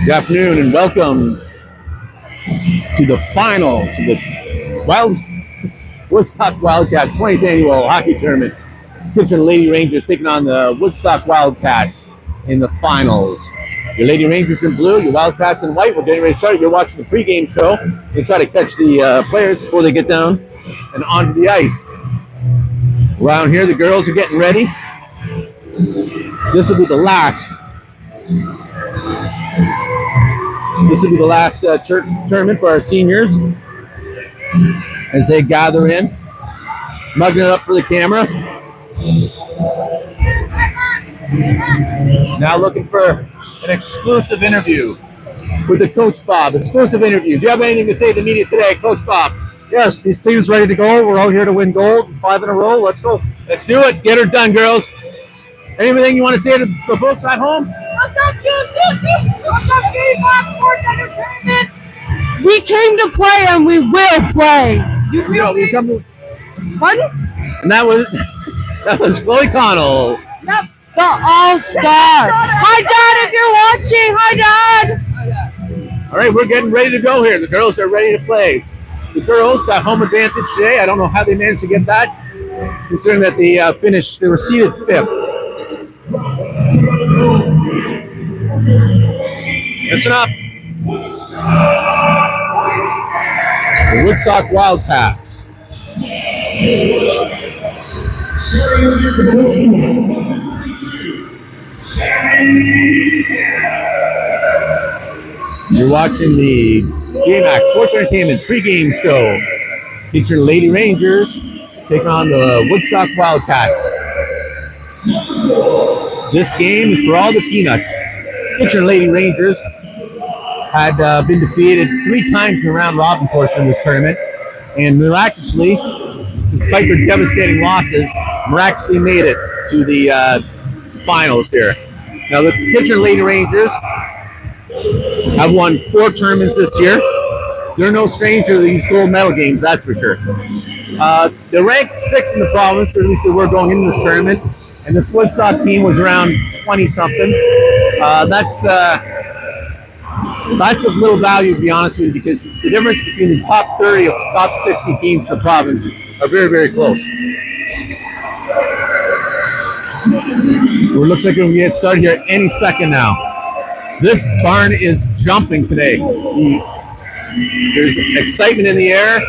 Good afternoon and welcome to the finals of the Woodstock Wildcats 20th annual hockey tournament. Kitchen Lady Rangers taking on the Woodstock Wildcats in the finals. Your Lady Rangers in blue, your Wildcats in white. We're getting ready to start. You're watching the pregame show. We'll try to catch the players before they get down and onto the ice. Around here, the girls are getting ready. This will be the last. This will be the last tournament for our seniors as they gather in, mugging it up for the camera. Now looking for an exclusive interview with the Coach Bob. Exclusive interview. Do you have anything to say to the media today, Coach Bob? Yes, these teams ready to go. We're out here to win gold. 5 in a row. Let's go. Let's do it. Get her done, girls. Anything you want to say to the folks at home? What's up, Sports Entertainment? We came to play and we will play. You feel me? Pardon? And that was Chloe Connell. Yep, the All-Star. Hi, Dad, if you're watching. Hi, Dad. All right, we're getting ready to go here. The girls are ready to play. The girls got home advantage today. I don't know how they managed to get that, considering that they were seeded 5th. Listen up. The Woodstock Wildcats. You're watching the JMAC Sports Entertainment pregame show. Featuring Lady Rangers taking on the Woodstock Wildcats. This game is for all the peanuts. Kitchen Lady Rangers had been defeated 3 times in the round robin portion of this tournament, and miraculously, despite their devastating losses, miraculously made it to the finals here. Now the Kitchen Lady Rangers have won 4 tournaments this year. They're no stranger to these gold medal games, that's for sure. They're ranked 6th in the province, or at least they were going into this tournament. And this Woodstock team was around 20-something. That's of little value, to be honest with you, because the difference between the top 30 of the top 60 teams in the province are very, very close. It looks like we're going to get started here any second now. This barn is jumping today. There's excitement in the air.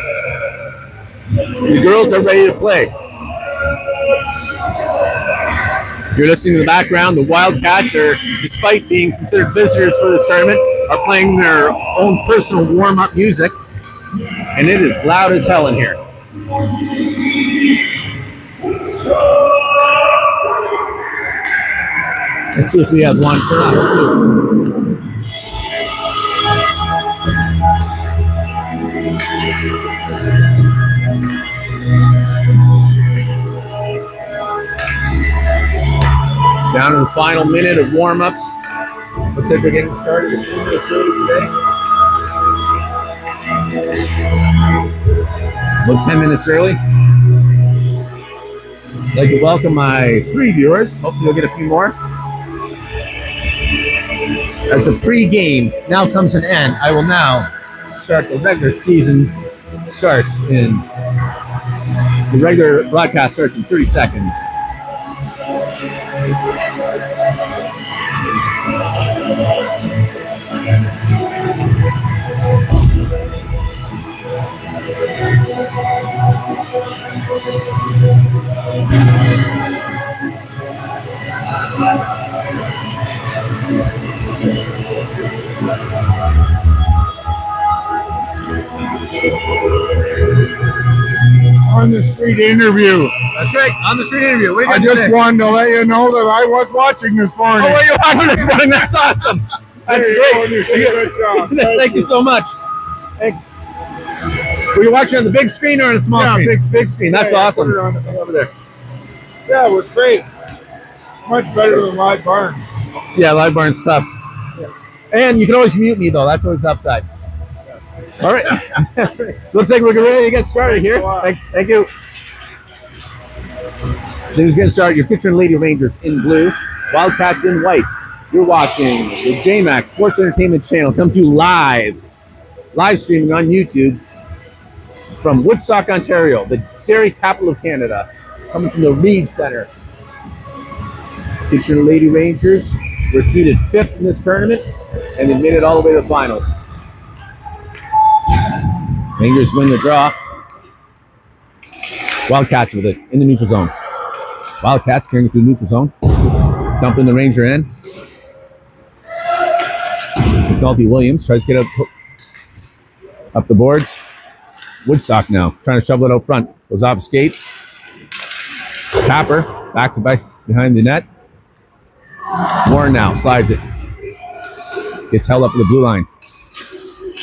The girls are ready to play. You're listening to the background. The Wildcats are, despite being considered visitors for this tournament, are playing their own personal warm-up music, and it is loud as hell in here. Let's see if we have one for us. Down to the final minute of warm-ups. Looks like we're getting started a few minutes early today. About 10 minutes early. I'd like to welcome my 3 viewers. Hopefully you'll get a few more. As the pre-game now comes to an end, I will now start the regular season starts in the regular broadcast starts in 30 seconds. On the street interview. That's right, on the street interview. I just wanted to let you know that I was watching this morning. Oh, you're watching this morning? That's awesome. That's great. Good job. Thank you so much. Thanks. Were you watching on the big screen or on the small screen? Big screen. That's awesome. Put it on over there. Yeah, it was great. Much better than live barn. Yeah, live barn's tough. Yeah. And you can always mute me though. That's always upside. All right. Looks like we're ready to get started here. Thanks. Thank you. Things getting started. Your Kitchen Lady Rangers in blue, Wildcats in white. You're watching the JMax Sports Entertainment Channel come to you live streaming on YouTube from Woodstock, Ontario, the dairy capital of Canada, coming from the Reeves Center. Kitchener Lady Rangers were seeded 5th in this tournament and they made it all the way to the finals. Rangers win the draw. Wildcats with it in the neutral zone. Wildcats carrying it through the neutral zone. Dumping the Ranger end. McNulty Williams tries to get up the boards. Woodstock now trying to shovel it out front. Goes off a skate. Tapper backs it back behind the net. Warren now slides it. Gets held up at the blue line.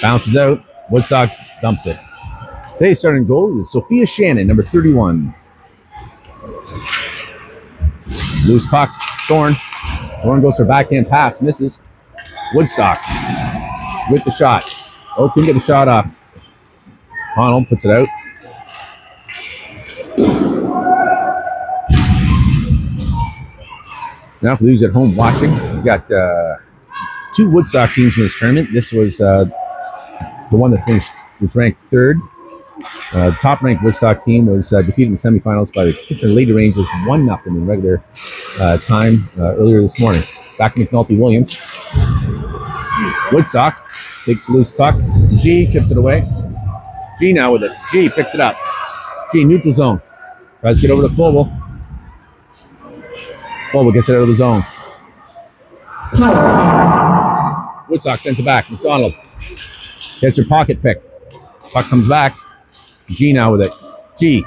Bounces out. Woodstock dumps it. Today's starting goal is Sophia Shannon, number 31. Loose puck. Thorne. Thorne goes for backhand pass. Misses. Woodstock with the shot. Oh, couldn't get the shot off. Connell puts it out. Now for those at home watching, we've got 2 Woodstock teams in this tournament. This was the one that finished, was ranked 3rd. The top-ranked Woodstock team was defeated in the semifinals by the Kitchener Lady Rangers 1-0 in regular time earlier this morning. Back to McNulty Williams. Woodstock takes a loose puck. G tips it away. G now with it. G picks it up. G neutral zone. Tries to get over to Fobel. Fobel gets it out of the zone. Woodstock sends it back. McDonald gets her pocket picked. Puck comes back. G now with it. G.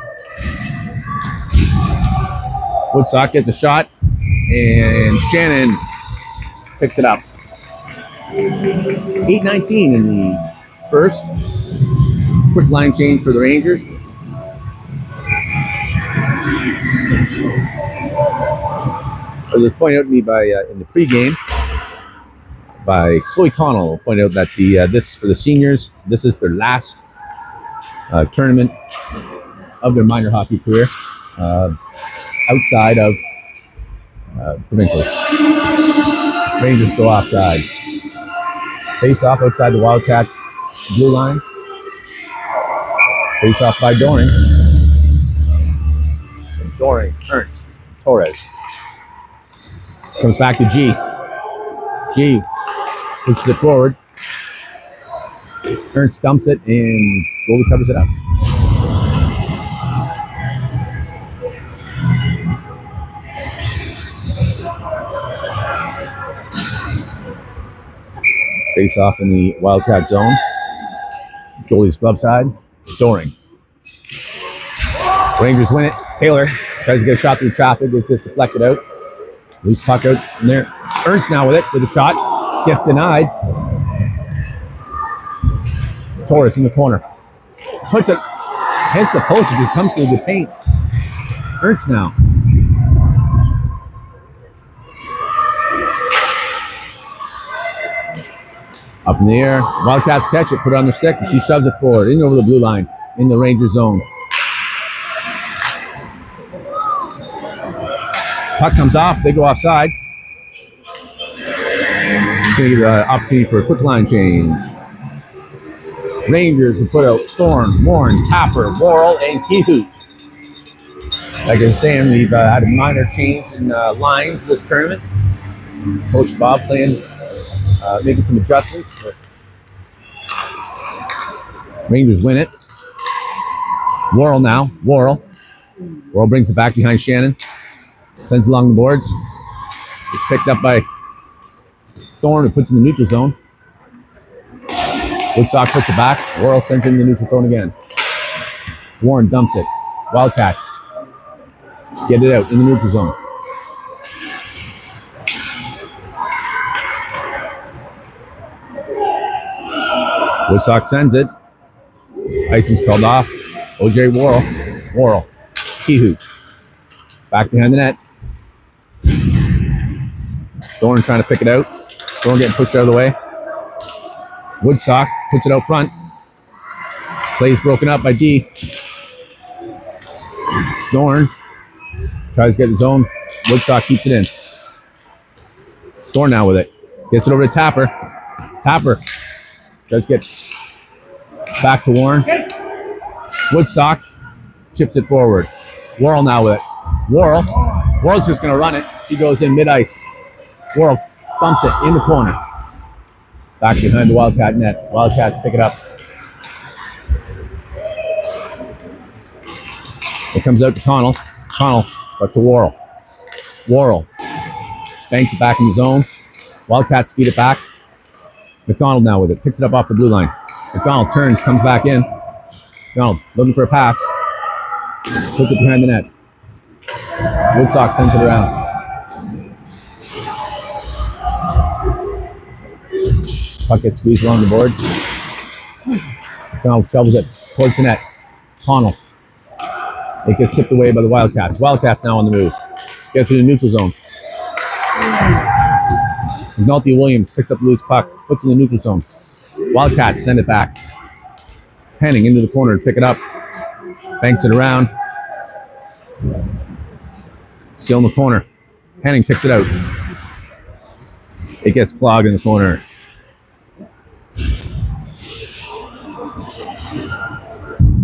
Woodstock gets a shot. And Shannon picks it up. 8:19 in the first. Quick line change for the Rangers. As was pointed out to me by in the pregame by Chloe Connell, pointed out that this for the seniors, this is their last tournament of their minor hockey career outside of provincials. Rangers go offside. Face off outside the Wildcats blue line. Face off by Doring. Doring, Ernst, Torres. Comes back to G. G pushes it forward. Ernst dumps it and goalie covers it up. Face off in the Wildcat zone. Goalie's glove side. Doring. Rangers win it. Taylor tries to get a shot through traffic. It gets deflected out. Loose puck out in there. Ernst now with it with a shot. Gets denied. Torres in the corner. Puts it. Hits the post. It just comes through the paint. Ernst now. Up in the air. Wildcats catch it. Put it on their stick. And she shoves it forward. In over the blue line. In the Ranger zone. Puck comes off. They go offside. It's going to give an opportunity for a quick line change. Rangers will put out Thorne, Warren, Tapper, Worrell, and Kehoot. Like I was saying, we've had a minor change in lines this tournament. Coach Bob making some adjustments. Rangers win it. Worrell now. Worrell brings it back behind Shannon. Sends along the boards. It's picked up by Thorne, who puts in the neutral zone. Woodstock puts it back. Worrell sends it in the neutral zone again. Warren dumps it. Wildcats get it out in the neutral zone. Woodstock sends it. Icing's called off. OJ Worrell. Kehoot. Back behind the net. Thorne trying to pick it out. Thorne getting pushed out of the way. Woodstock puts it out front. Play's broken up by D. Thorne tries to get his own. Woodstock keeps it in. Thorn now with it. Gets it over to Tapper. Tapper does get back to Warren. Woodstock chips it forward. Worrell now with it. Worrell's just going to run it. She goes in mid-ice. Worrell bumps it in the corner. Back behind the Wildcat net. Wildcats pick it up. It comes out to Connell. Connell back to Worrell. Worrell banks it back in the zone. Wildcats feed it back. McDonald now with it. Picks it up off the blue line. McDonald turns, comes back in. McDonald looking for a pass. Puts it behind the net. Woodstock sends it around. Puck gets squeezed along the boards. McDonald shovels it towards the net. Connell. It gets tipped away by the Wildcats. Wildcats now on the move. Get through the neutral zone. McNulty Williams picks up the loose puck, puts it in the neutral zone. Wildcats send it back. Henning into the corner to pick it up. Banks it around. Still in the corner. Henning picks it out. It gets clogged in the corner.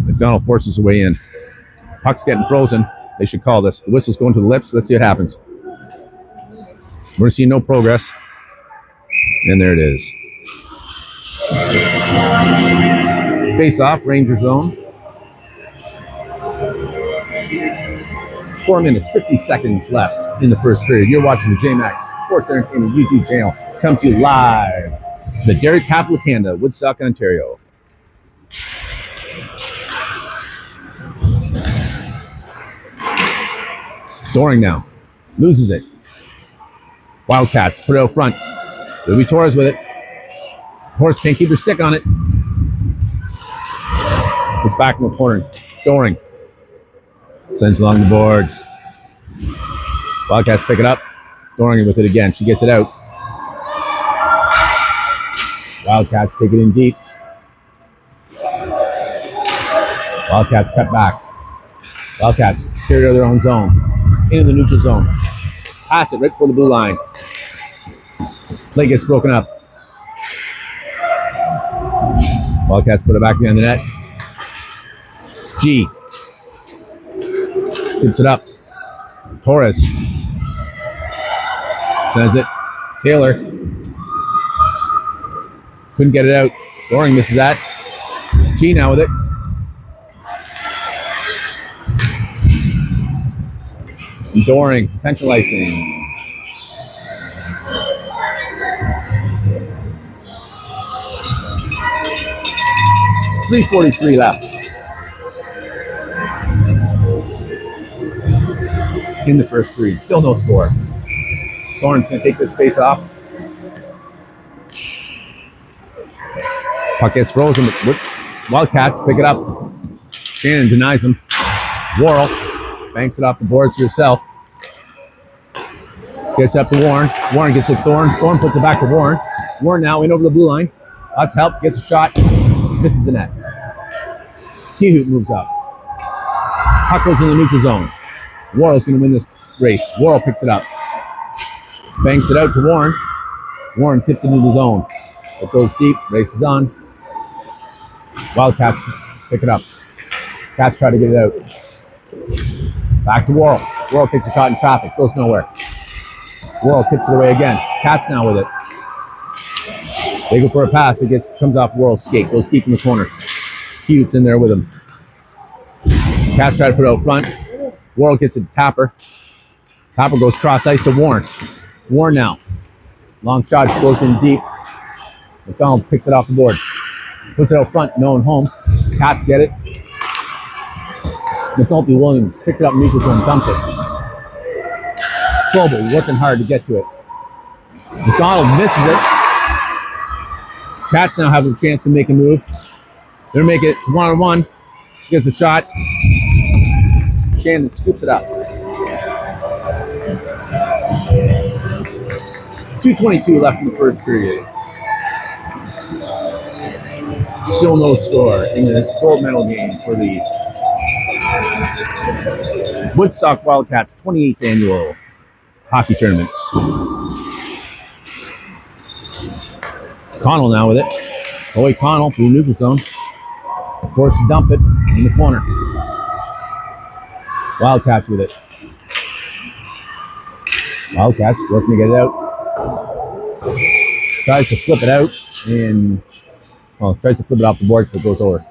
McDonald forces her way in. Puck's getting frozen. They should call this. The whistle's going to the lips. Let's see what happens. We're seeing no progress. And there it is. Face off, Ranger zone. 4 minutes, 50 seconds left in the first period. You're watching the JMax Sports Entertainment YouTube channel. Come to you live. The Dairy Capital of Canada, Woodstock, Ontario. Doring now. Loses it. Wildcats put it out front. Ruby Torres with it. Torres can't keep her stick on it. It's back in the corner. Doring. Sends along the boards. Wildcats pick it up. Doring with it again. She gets it out. Wildcats take it in deep. Wildcats cut back. Wildcats carry it out of their own zone. Into the neutral zone. Pass it right for the blue line. Play gets broken up. Wildcats put it back behind the net. G. Tips it up. Torres. Sends it. Taylor. Couldn't get it out. Doring misses that. G now with it. Doring. Potential icing. .343 left in the first period. Still no score. Thorne's going to take this face off. Puck gets frozen. Wildcats pick it up. Shannon denies him. Worrell banks it off the boards to herself. Gets up to Warren. Warren gets it to Thorne. Thorne puts it back to Warren. Warren now in over the blue line. That's help. Gets a shot. Misses the net. Kehoot moves up. Puck goes in the neutral zone. Worrell's going to win this race. Worrell picks it up. Banks it out to Warren. Warren tips it into the zone. It goes deep. Race is on. Wildcats pick it up. Cats try to get it out. Back to Worrell. Worrell takes a shot in traffic. Goes nowhere. Worrell tips it away again. Cats now with it. They go for a pass. It comes off Worrell's skate. Goes deep in the corner. Kehoot's in there with him. Cats try to put it out front. Worrell gets it to Tapper. Tapper goes cross ice to Warren. Warren now. Long shot goes in deep. McDonald picks it off the board. Puts it out front. No one home. Cats get it. McNulty Williams picks it up in neutral zone. Dumps it. Sobel working hard to get to it. McDonald misses it. Cats now have a chance to make a move. They're making it. It's 1-on-1. Gets a shot. Shannon scoops it up. 2:22 left in the first period. Still no score in this gold medal game for the Woodstock Wildcats 28th annual hockey tournament. Connell now with it. Boy, Connell through neutral zone. Forced to dump it in the corner. Wildcats with it. Wildcats working to get it out. Tries to flip it out and, well, tries to flip it off the boards, but goes over.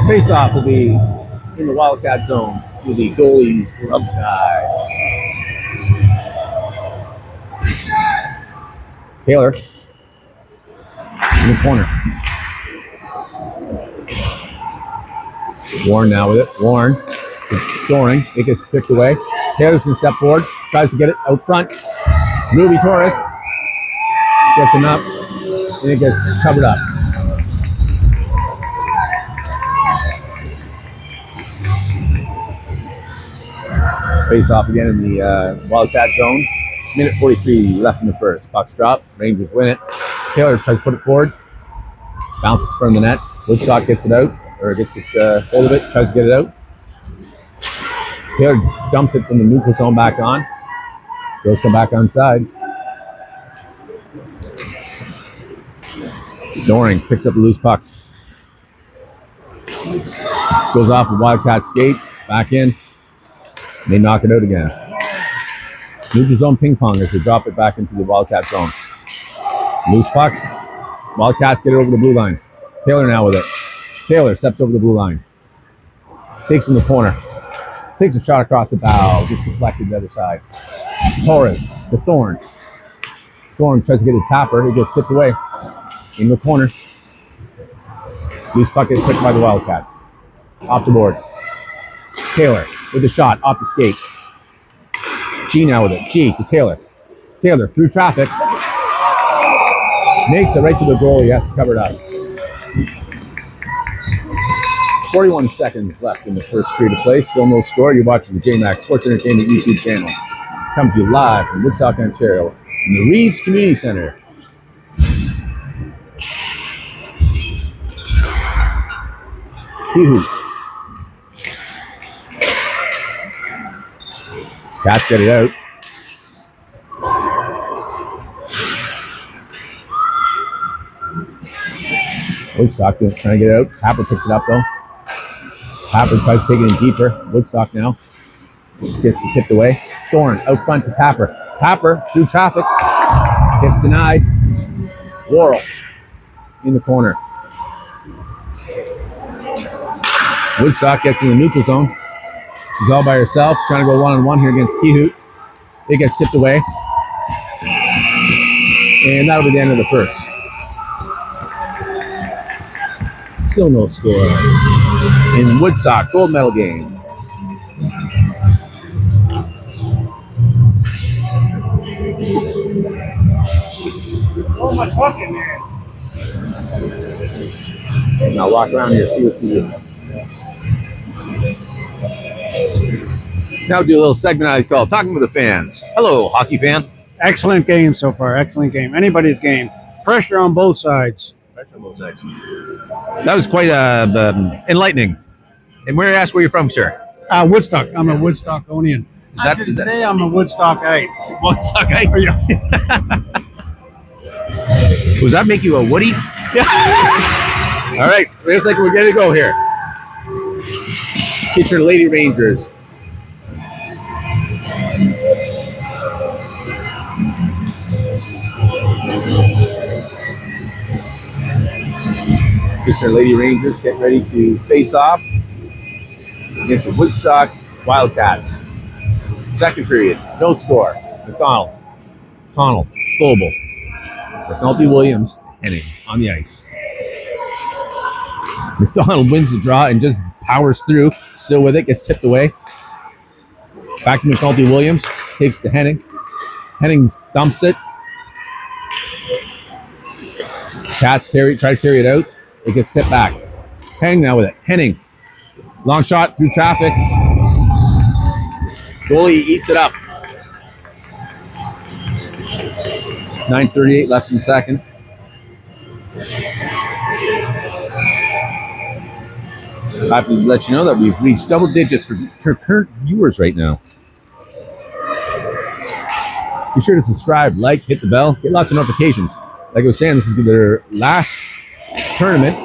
Face-off will be in the Wildcat zone to the goalie's club side. Taylor in the corner. Warren now with it. Warren scoring. It gets picked away. Taylor's going to step forward. Tries to get it out front. Ruby Torres gets him up. And it gets covered up. Face off again in the Wildcat zone. Minute 43 left in the first. Puck's drop. Rangers win it. Taylor tries to put it forward. Bounces from the net. Woodstock gets it out. Or gets it hold of it. Tries to get it out. Taylor dumps it from the neutral zone back on. Girls come back onside. Doring picks up a loose puck. Goes off the Wildcat skate. Back in. And they knock it out again. Neutral zone ping pong as they drop it back into the Wildcat zone. Loose puck. Wildcats get it over the blue line. Taylor now with it. Taylor steps over the blue line. Takes in the corner. Takes a shot across the bow. Gets deflected to the other side. Torres, the Thorn. Thorn tries to get a tapper. It gets tipped away. In the corner. Loose puck is picked by the Wildcats. Off the boards. Taylor with the shot off the skate. G now with it. G to Taylor. Taylor through traffic. Makes it right to the goal. He has to cover it up. 41 seconds left in the first period of play. Still no score. You're watching the JMax Sports Entertainment YouTube channel. Coming to you live from Woodstock, Ontario, in the Reeves Community Center. Kihu. Cats get it out. Woodstock trying to get it out. Happer picks it up though. Happer tries to take it in deeper. Woodstock now gets it tipped away. Thorn out front to Tapper. Tapper through traffic. Gets denied. Worrell in the corner. Woodstock gets in the neutral zone. She's all by herself, trying to go one-on-one here against Kihout. It gets tipped away. And that'll be the end of the first. Still no score in Woodstock gold medal game. Oh, my fucking man. Now walk around here, see what the now do a little segment I call Talking with the Fans. Hello, hockey fan. Excellent game so far. Excellent game. Anybody's game. Pressure on both sides. That was quite enlightening. And where asked where you're from, sir? Woodstock. I'm a Woodstockonian. Today I'm a Woodstockite. Woodstockite? Does that make you a Woody? Yeah. All right, looks like we're getting to go here. Get your Lady Rangers. Get your Lady Rangers, get ready to face off against the Woodstock Wildcats. Second period, no score. McDonald, Connell, Phobel, McNulty Williams, Henning on the ice. McDonald wins the draw and just powers through, still with it, gets tipped away. Back to McNulty Williams, takes to Henning. Henning dumps it. Cats try to carry it out. It gets tipped back. Henning now with it. Henning. Long shot through traffic. Goalie eats it up. 9:38 left in second. Happy to let you know that we've reached double digits for current viewers right now. Be sure to subscribe, like, hit the bell, get lots of notifications. Like I was saying, this is their last tournament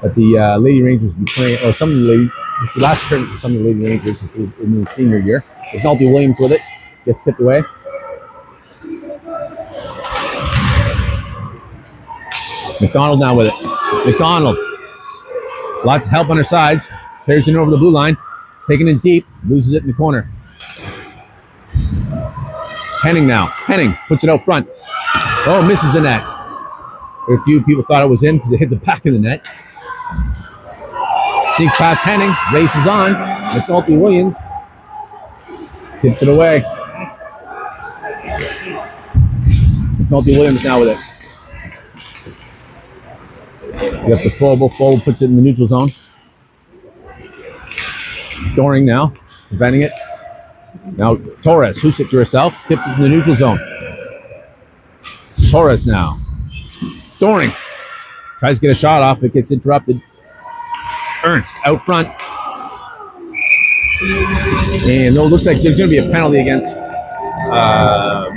that the Lady Rangers will be playing, or some of the Lady, the last tournament for some of the Lady Rangers is in the senior year. McNulty Williams with it, gets tipped away. McDonald now with it. McDonald, lots of help on her sides, carries it over the blue line, taking it deep, loses it in the corner. Henning now. Henning puts it out front. Oh, misses the net. A few people thought it was in because it hit the back of the net. Sinks past Henning, races on. McNulty Williams tips it away. McNulty Williams now with it. You got the Foble. Foble puts it in the neutral zone. Doring now, preventing it. Now Torres hoops it to herself, tips it in the neutral zone. Torres now. Doring tries to get a shot off, it gets interrupted. Ernst out front. And it looks like there's going to be a penalty against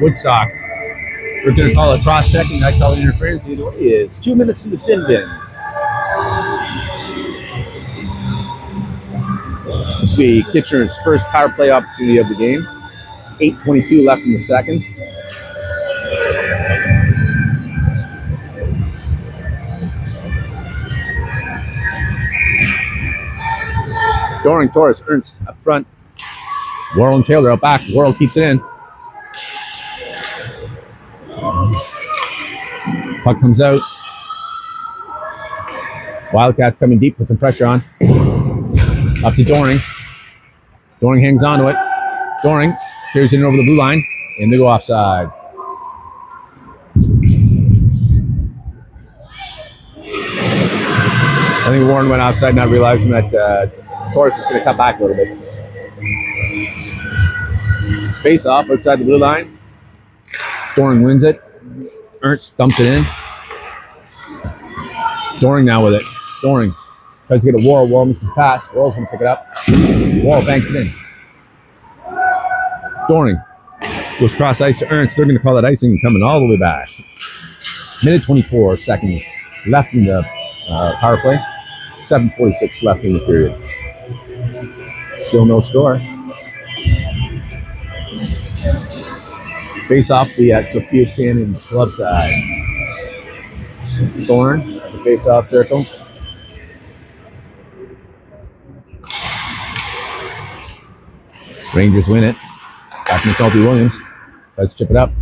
Woodstock. We're going to call it cross-checking, I call it interference. Either way, it's 2 minutes to the sin bin. This will be Kitchener's first power play opportunity of the game. 8:22 left in the second. Doring, Torres, Ernst up front. Worrell and Taylor out back. Worrell keeps it in. Puck comes out. Wildcats coming deep, put some pressure on. Up to Doring. Doring hangs on to it. Doring carries it in over the blue line, and they go offside. I think Warren went offside, not realizing that Torres is going to cut back a little bit. Face off outside the blue line. Doring wins it. Ernst dumps it in. Doring now with it. Doring tries to get a Worrell. Worrell misses pass. Worrell's going to pick it up. Worrell banks it in. Doring goes cross ice to Ernst. They're going to call it icing, coming all the way back. Minute 24 seconds left in the power play. 7:46 left in the period. Still no score. Face off the Sophia Shannon's glove side. Thorne, the face off circle. Rangers win it. Back to McNulty Williams. Tries to chip it up.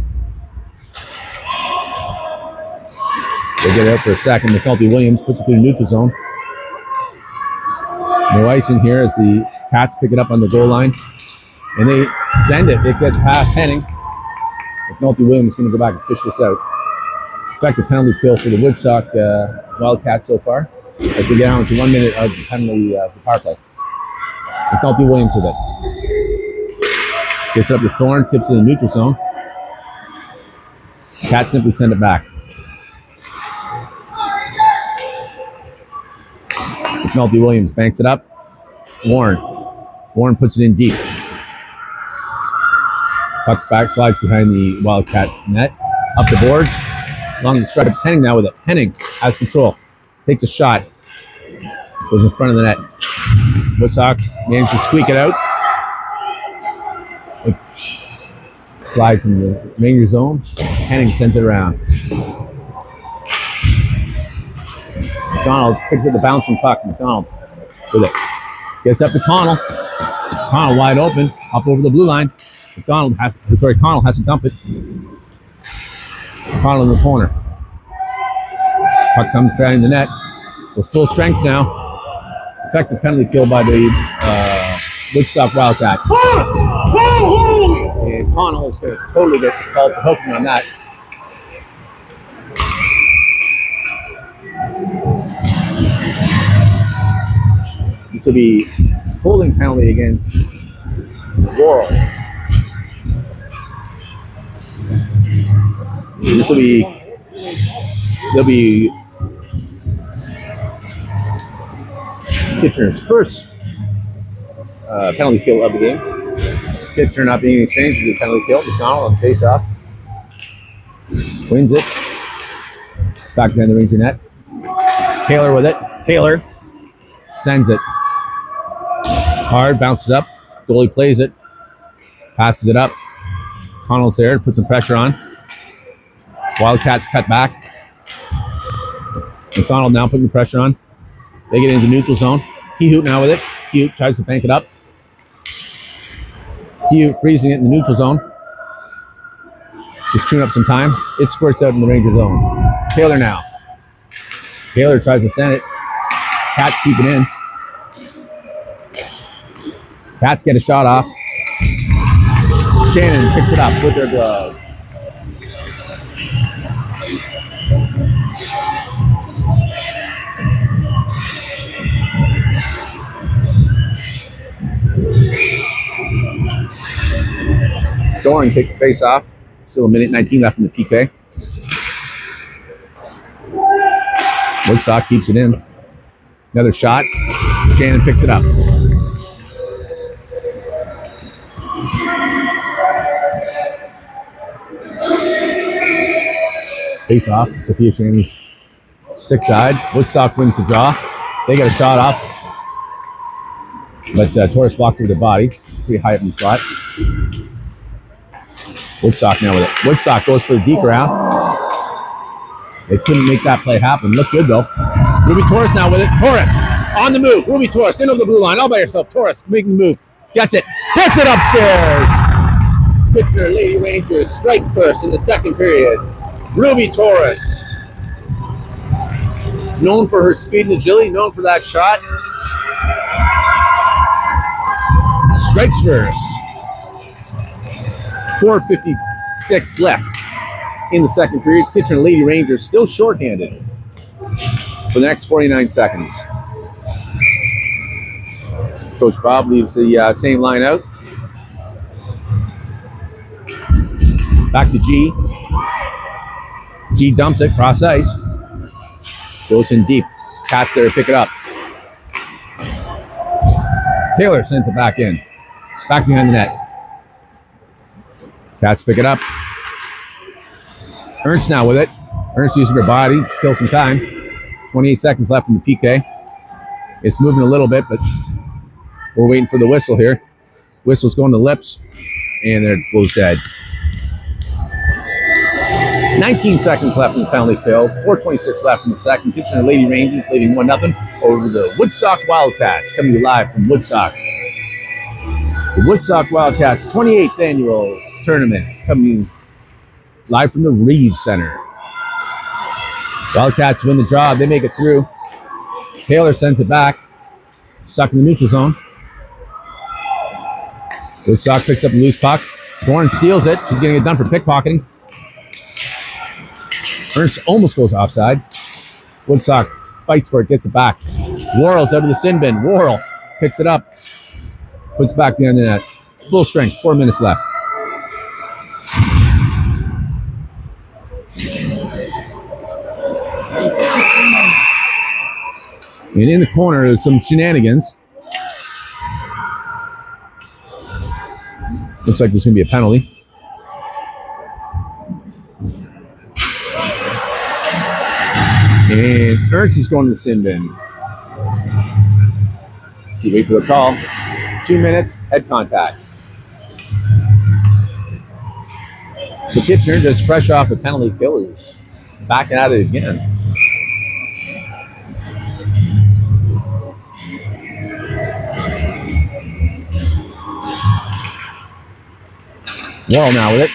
They get it out for a second. McNulty Williams puts it through the neutral zone. No icing here as the Cats pick it up on the goal line. And they send it. It gets past Henning. McNulty Williams is going to go back and fish this out. Effective penalty kill for the Woodstock Wildcats so far. As we get down to 1 minute of the penalty the power play. McNulty Williams with it. Gets up to Thorne, tips in the neutral zone. Cats simply send it back. McNulty Williams banks it up. Warren puts it in deep. Pucks back, slides behind the Wildcat net. Up the boards. Along the stripes. Henning now with it. Henning has control. Takes a shot. Goes in front of the net. Woodstock manages to squeak it out. It slides in the Ranger zone. Henning sends it around. McDonald picks up the bouncing puck. McDonald with it. Gets up to Connell. Connell wide open. Up over the blue line. Connell has to dump it. Connell in the corner. Puck comes behind the net. With full strength now. Effective penalty kill by the Woodstock Wildcats. And Connell is going to totally get called for hooking on that. This will be holding penalty against Worrell. This will be, Kitchener's first penalty kill of the game. Kitchener not being exchanged to the penalty kill. McDonald on face-off. Wins it. It's back behind the Ranger net. Taylor with it. Taylor sends it. Hard, bounces up. Goalie plays it. Passes it up. Connell's there to put some pressure on. Wildcats cut back. McDonald now putting the pressure on. They get into neutral zone. Kehoot now with it. Kehoot tries to bank it up. Kehoot freezing it in the neutral zone. Just chewing up some time. It squirts out in the Ranger zone. Taylor now. Taylor tries to send it. Cats keep it in. Cats get a shot off. Shannon picks it up with their glove. Doran takes the face off. Still a minute 19 left in the PK. Woodstock keeps it in. Another shot. Shannon picks it up. Face off. Sophia Shannon's stick side. Woodstock wins the draw. They get a shot off. But Torres blocks it with the body. Pretty high up in the slot. Woodstock now with it. Woodstock goes for the deep round. They couldn't make that play happen. Looked good though. Ruby Torres now with it. Torres on the move. Ruby Torres into the blue line all by herself. Torres making the move. Gets it. Gets it upstairs. Kitchener Lady Rangers strike first in the second period. Ruby Torres. Known for her speed and agility. Known for that shot. Strikes first. 4:56 left in the second period. Kitchener Lady Rangers still shorthanded for the next 49 seconds. Coach Bob leaves the same line out. Back to G. G dumps it, cross ice. Goes in deep. Cats there to pick it up. Taylor sends it back in. Back behind the net. Cats pick it up. Ernst now with it. Ernst using her body to kill some time. 28 seconds left in the PK. It's moving a little bit, but we're waiting for the whistle here. Whistle's going to the lips, and there it goes dead. 19 seconds left in the penalty kill. 4:26 left in the second. Kitchener Lady Rangers leading 1-0 over the Woodstock Wildcats. Coming to you live from Woodstock. The Woodstock Wildcats 28th annual tournament coming live from the Reeves Center. Wildcats win the draw. They make it through. Taylor sends it back. Stuck in the neutral zone. Woodstock picks up the loose puck. Doran steals it. She's getting it done for pickpocketing. Ernst almost goes offside. Woodstock fights for it, gets it back. Worrell's out of the sin bin. Worrell picks it up. Puts it back behind the net. Full strength. 4 minutes left. And in the corner, there's some shenanigans. Looks like there's going to be a penalty. And Ernst is going to the sin bin. See, wait for the call. 2 minutes, head contact. So Kitchener, just fresh off a penalty kill, is back at it again. Worrell now with it.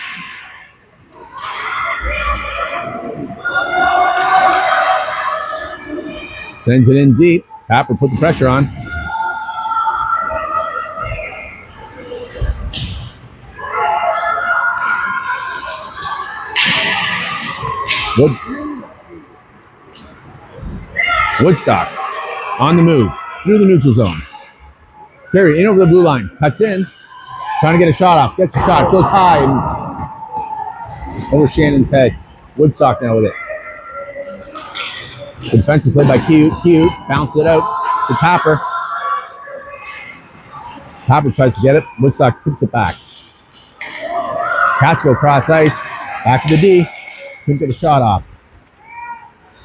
Sends it in deep. Tapper put the pressure on. Woodstock on the move through the neutral zone. Carey in over the blue line. Cuts in. Trying to get a shot off. Gets a shot. Goes high and over Shannon's head. Woodstock now with it. Good defensive play by Kehoot. Kehoot bounces it out to Tapper. Copper tries to get it. Woodstock tips it back. Casco cross ice. Back to the D. Couldn't get a shot off.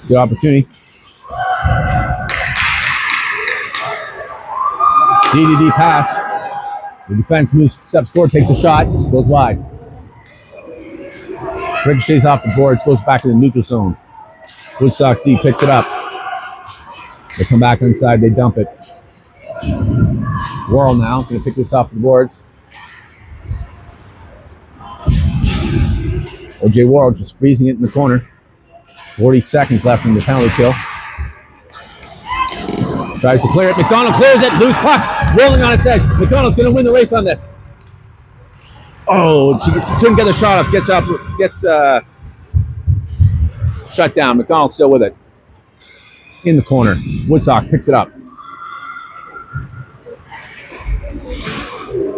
Good opportunity. D pass. The defense moves, steps forward, takes a shot, goes wide. Ricochets off the boards, goes back to the neutral zone. Woodstock D picks it up. They come back inside, they dump it. Worrell now, gonna pick this off the boards. OJ Worrell just freezing it in the corner. 40 seconds left in the penalty kill. Tries to clear it. McDonald clears it. Loose puck. Rolling on its edge. McDonald's going to win the race on this. Oh, she couldn't get the shot off. Gets shut down. McDonald's still with it. In the corner. Woodstock picks it up.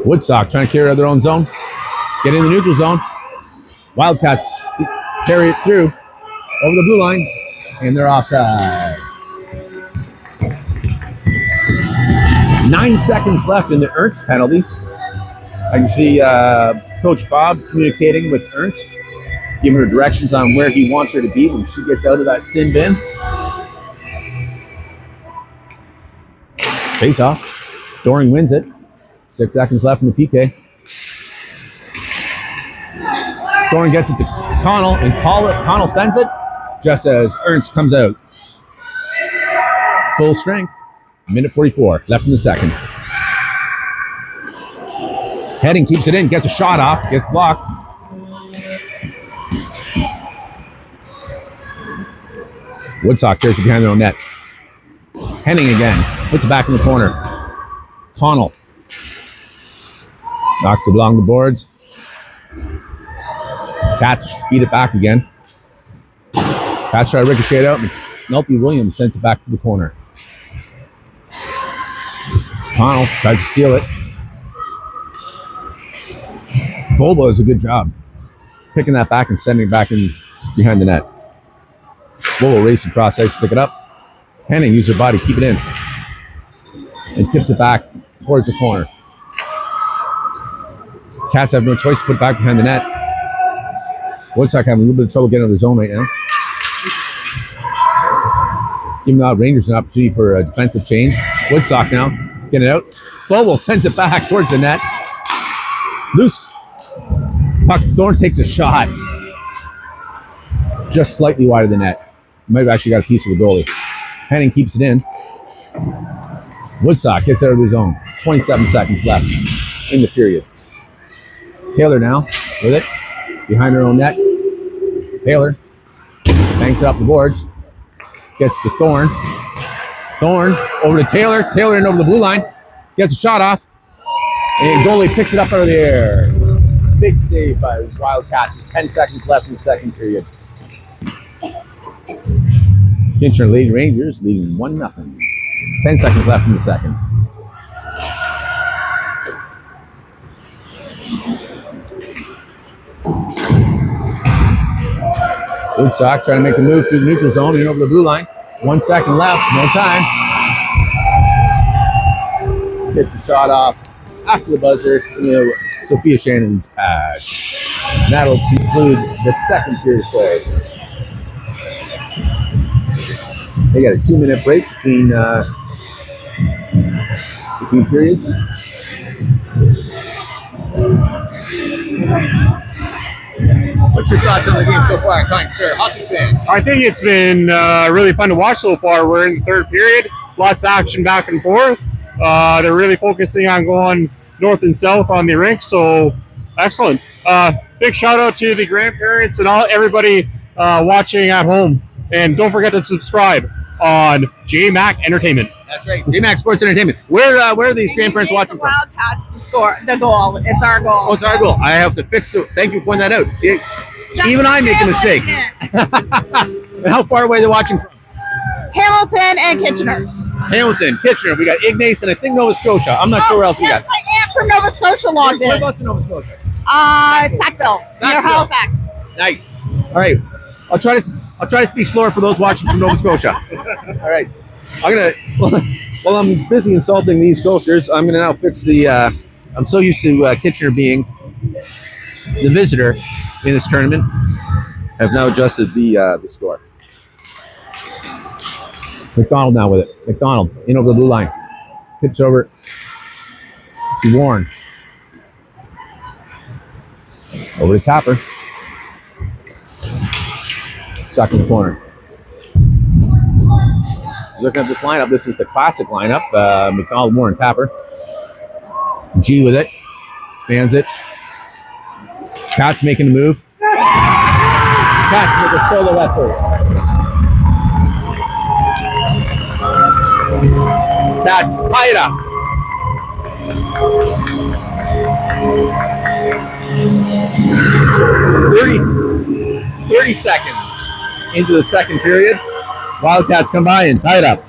Woodstock trying to carry it out of their own zone. Get in the neutral zone. Wildcats carry it through over the blue line. And they're offside. 9 seconds left in the Ernst penalty. I can see Coach Bob communicating with Ernst, giving her directions on where he wants her to be when she gets out of that sin bin. Face off. Doring wins it. 6 seconds left in the PK. Doring gets it to Connell, and Connell sends it just as Ernst comes out. Full strength. Minute 44 left in the second. Heading keeps it in, gets a shot off, gets blocked. Woodstock carries it behind their own net. Henning again, puts it back in the corner. Connell knocks it along the boards. Cats just feed it back again. Cats try to ricochet it out. McNulty Williams sends it back to the corner. Connell tries to steal it. Folbo does a good job picking that back and sending it back in behind the net. Folbo races across ice to pick it up. Henning uses her body, keep it in, and tips it back towards the corner. Cats have no choice to put it back behind the net. Woodstock having a little bit of trouble getting out of the zone right now. Giving the Rangers an opportunity for a defensive change. Woodstock now. Get it out. Folbo sends it back towards the net. Loose. Puck Thorne takes a shot. Just slightly wide of the net. Might have actually got a piece of the goalie. Henning keeps it in. Woodstock gets out of their zone. 27 seconds left in the period. Taylor now with it. Behind her own net. Taylor banks it up the boards. Gets to Thorne. Thorne over to Taylor. Taylor in over the blue line. Gets a shot off. And goalie picks it up out of the air. Big save by Wildcats. 10 seconds left in the second period. Kitchener Lady Rangers leading 1-0. 10 seconds left in the second. Woodstock trying to make a move through the neutral zone and over the blue line. 1 second left, no time. Gets a shot off after the buzzer in Sophia Shannon's pad. And that'll conclude the second period of play. They got a 2-minute break between periods. What's your thoughts on the game so far, kind sir? Hockey fan. I think it's been really fun to watch so far. We're in the third period. Lots of action back and forth. They're really focusing on going north and south on the rink, so excellent. Big shout out to the grandparents and everybody watching at home. And don't forget to subscribe on JMac Entertainment. That's right, JMac Sports Entertainment. Where are these grandparents watching from? Wildcats, the goal. It's our goal. Oh, it's our goal. I have to fix it. Thank you for pointing that out. See, even I make a mistake. And how far away are they watching from? Hamilton and Kitchener. Hamilton, Kitchener. We got Ignace and I think Nova Scotia. I'm not sure where else we got. My aunt from Nova Scotia logged in. Where about Nova Scotia? Sackville, near Halifax. Nice. All right. I'll try to speak slower for those watching from Nova Scotia. All right. I'm gonna While I'm busy insulting the East Coasters, I'm going to now fix the. I'm so used to Kitchener being the visitor in this tournament. I've now adjusted the score. McDonald now with it. McDonald in over the blue line. Tips over to Warren. Over to Tapper. Stuck in the corner. Looking at this lineup, this is the classic lineup. McDonald, Warren, Tapper. G with it. Fans it. Cat's making the move. Cat's with a solo effort. Cat's tie it up. Thirty seconds into the second period. Wildcats come by and tie it up.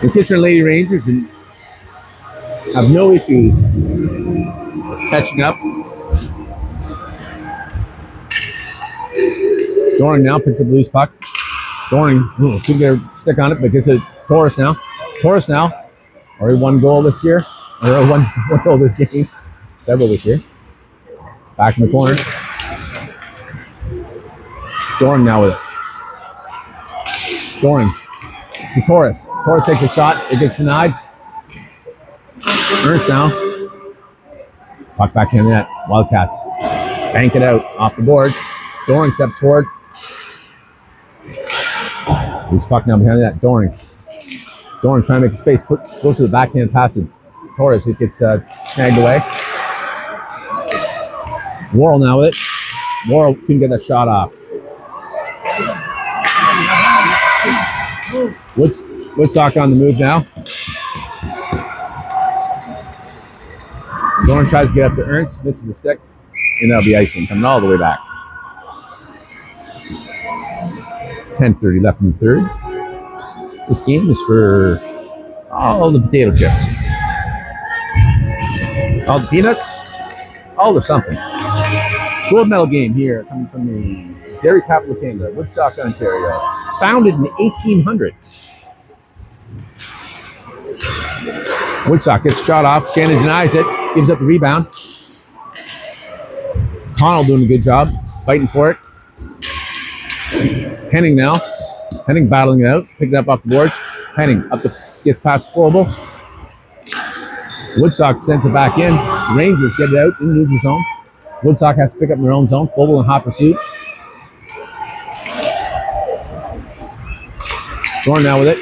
The Kitchener Lady Rangers have no issues catching up. Doring now picks up the loose puck. Doring could get a stick on it, but gets it Torres now. Torres now. Already one goal this year. Or one goal this game. Several this year. Back in the corner. Doring now with it. Doring to Torres. Torres takes a shot. It gets denied. Ernst now. Puck back in the net. Wildcats bank it out off the boards. Doring steps forward. He's puck now behind the net. Doring trying to make space. Goes to the backhand pass to Torres. It gets snagged away. Worrell now with it. Worrell couldn't get that shot off. Woodstock on the move now. Doring tries to get up to Ernst, misses the stick, and that'll be icing, coming all the way back. 10:30 left in the third. This game is for all the potato chips. All the peanuts, all the something. Gold medal game here, coming from the dairy capital of Canada, Woodstock, Ontario. Founded in 1800. Woodstock gets shot off. Shannon denies it, gives up the rebound. Connell doing a good job, fighting for it. Henning now. Henning battling it out, picking it up off the boards. Henning gets past Forble. Woodstock sends it back in. The Rangers get it out in the neutral zone. Woodstock has to pick up in their own zone. Forble in hot pursuit. Thorne now with it.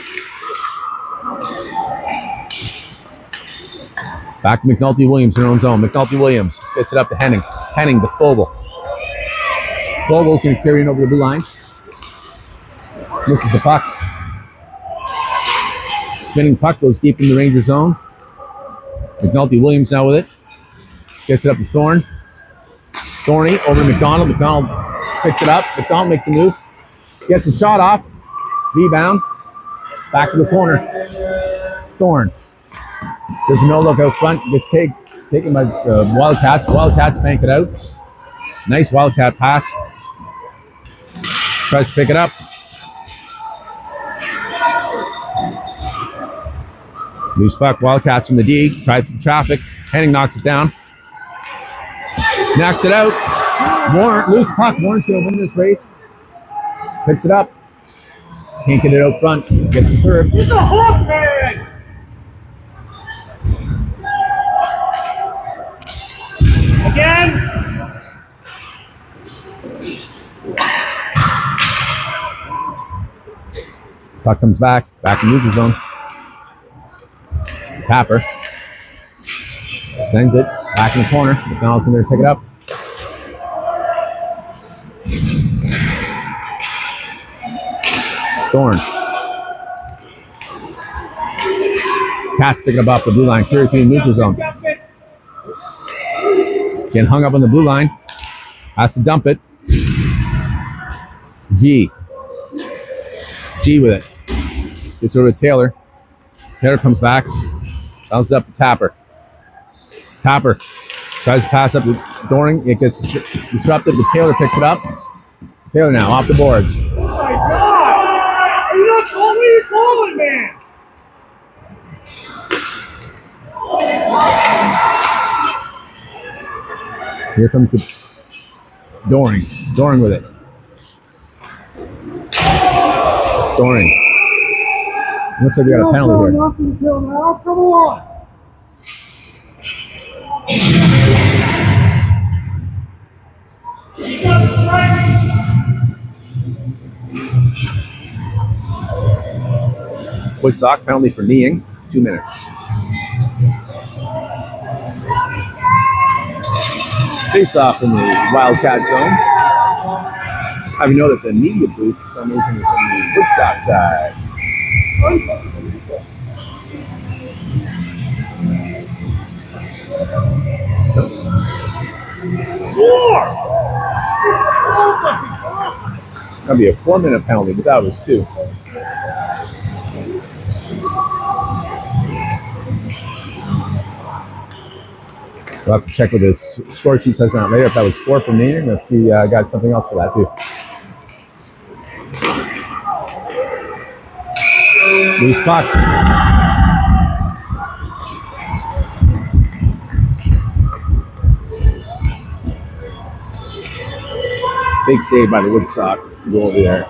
Back to McNulty Williams in their own zone. McNulty Williams gets it up to Henning. Henning to Forble. Fogle's going to carry it over the blue line. Misses the puck. Spinning puck goes deep in the Ranger zone. McNulty Williams now with it. Gets it up to Thorne. Thorny over to McDonald. McDonald picks it up. McDonald makes a move. Gets a shot off. Rebound. Back to the corner. Thorne. There's a no look out front. Gets taken by Wildcats. Wildcats bank it out. Nice Wildcat pass. Tries to pick it up. Loose puck. Wildcats from the D. Tries through traffic. Henning knocks it down. Knocks it out. Warren, loose puck. Warren's going to win this race. Picks it up. Can't get it out front. Gets the third. He's the hook man! Again. Puck comes back in neutral zone. Tapper sends it back in the corner. McDonald's in there to pick it up. Thorne. Cats picking up off the blue line. Carry through the neutral zone. Getting hung up on the blue line. Has to dump it. G with it. Gets over to Taylor. Taylor comes back. Bounces up to Tapper. Tapper Tries to pass up to Doring. It gets disrupted, but Taylor picks it up. Taylor now off the boards. Oh my God! Are you not calling? What are you calling, man? Here comes the Doring. Doring with it. Doring. Looks like we got a penalty here. Nothing till now. Come on. Woodstock penalty for kneeing. 2 minutes. Face off in the Wildcat zone. I know that the media booth for some reason is on the Woodstock side. That'd be a 4-minute penalty, but that was 2. We'll have to check with the score sheet says that later if that was 4 for me and if she got something else for that too. Loose puck. Big save by the Woodstock goal over there.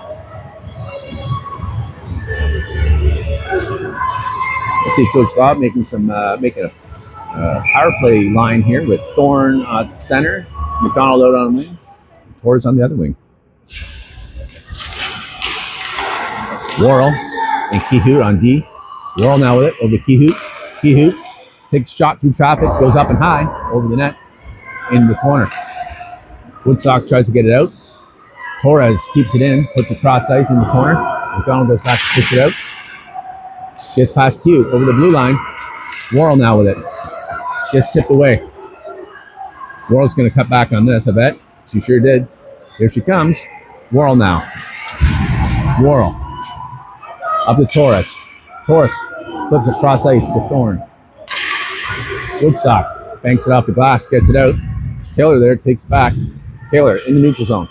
Let's see Coach Bob making a power play line here with Thorne at center, McDonald out on wing, Torres on the other wing. Worrell and Kehoot on D. Worrell now with it over to Kehoot. Kehoot takes a shot through traffic, goes up and high over the net into the corner. Woodstock tries to get it out. Torres keeps it in, puts it cross ice in the corner. McDonald goes back to fish it out. Gets past Kehoot over the blue line. Worrell now with it. Gets tipped away. Worrell's going to cut back on this, I bet. She sure did. Here she comes. Worrell now. Worrell. Up to Torres. Torres flips across ice to Thorne. Woodstock banks it off the glass, gets it out. Taylor there, takes it back. Taylor in the neutral zone.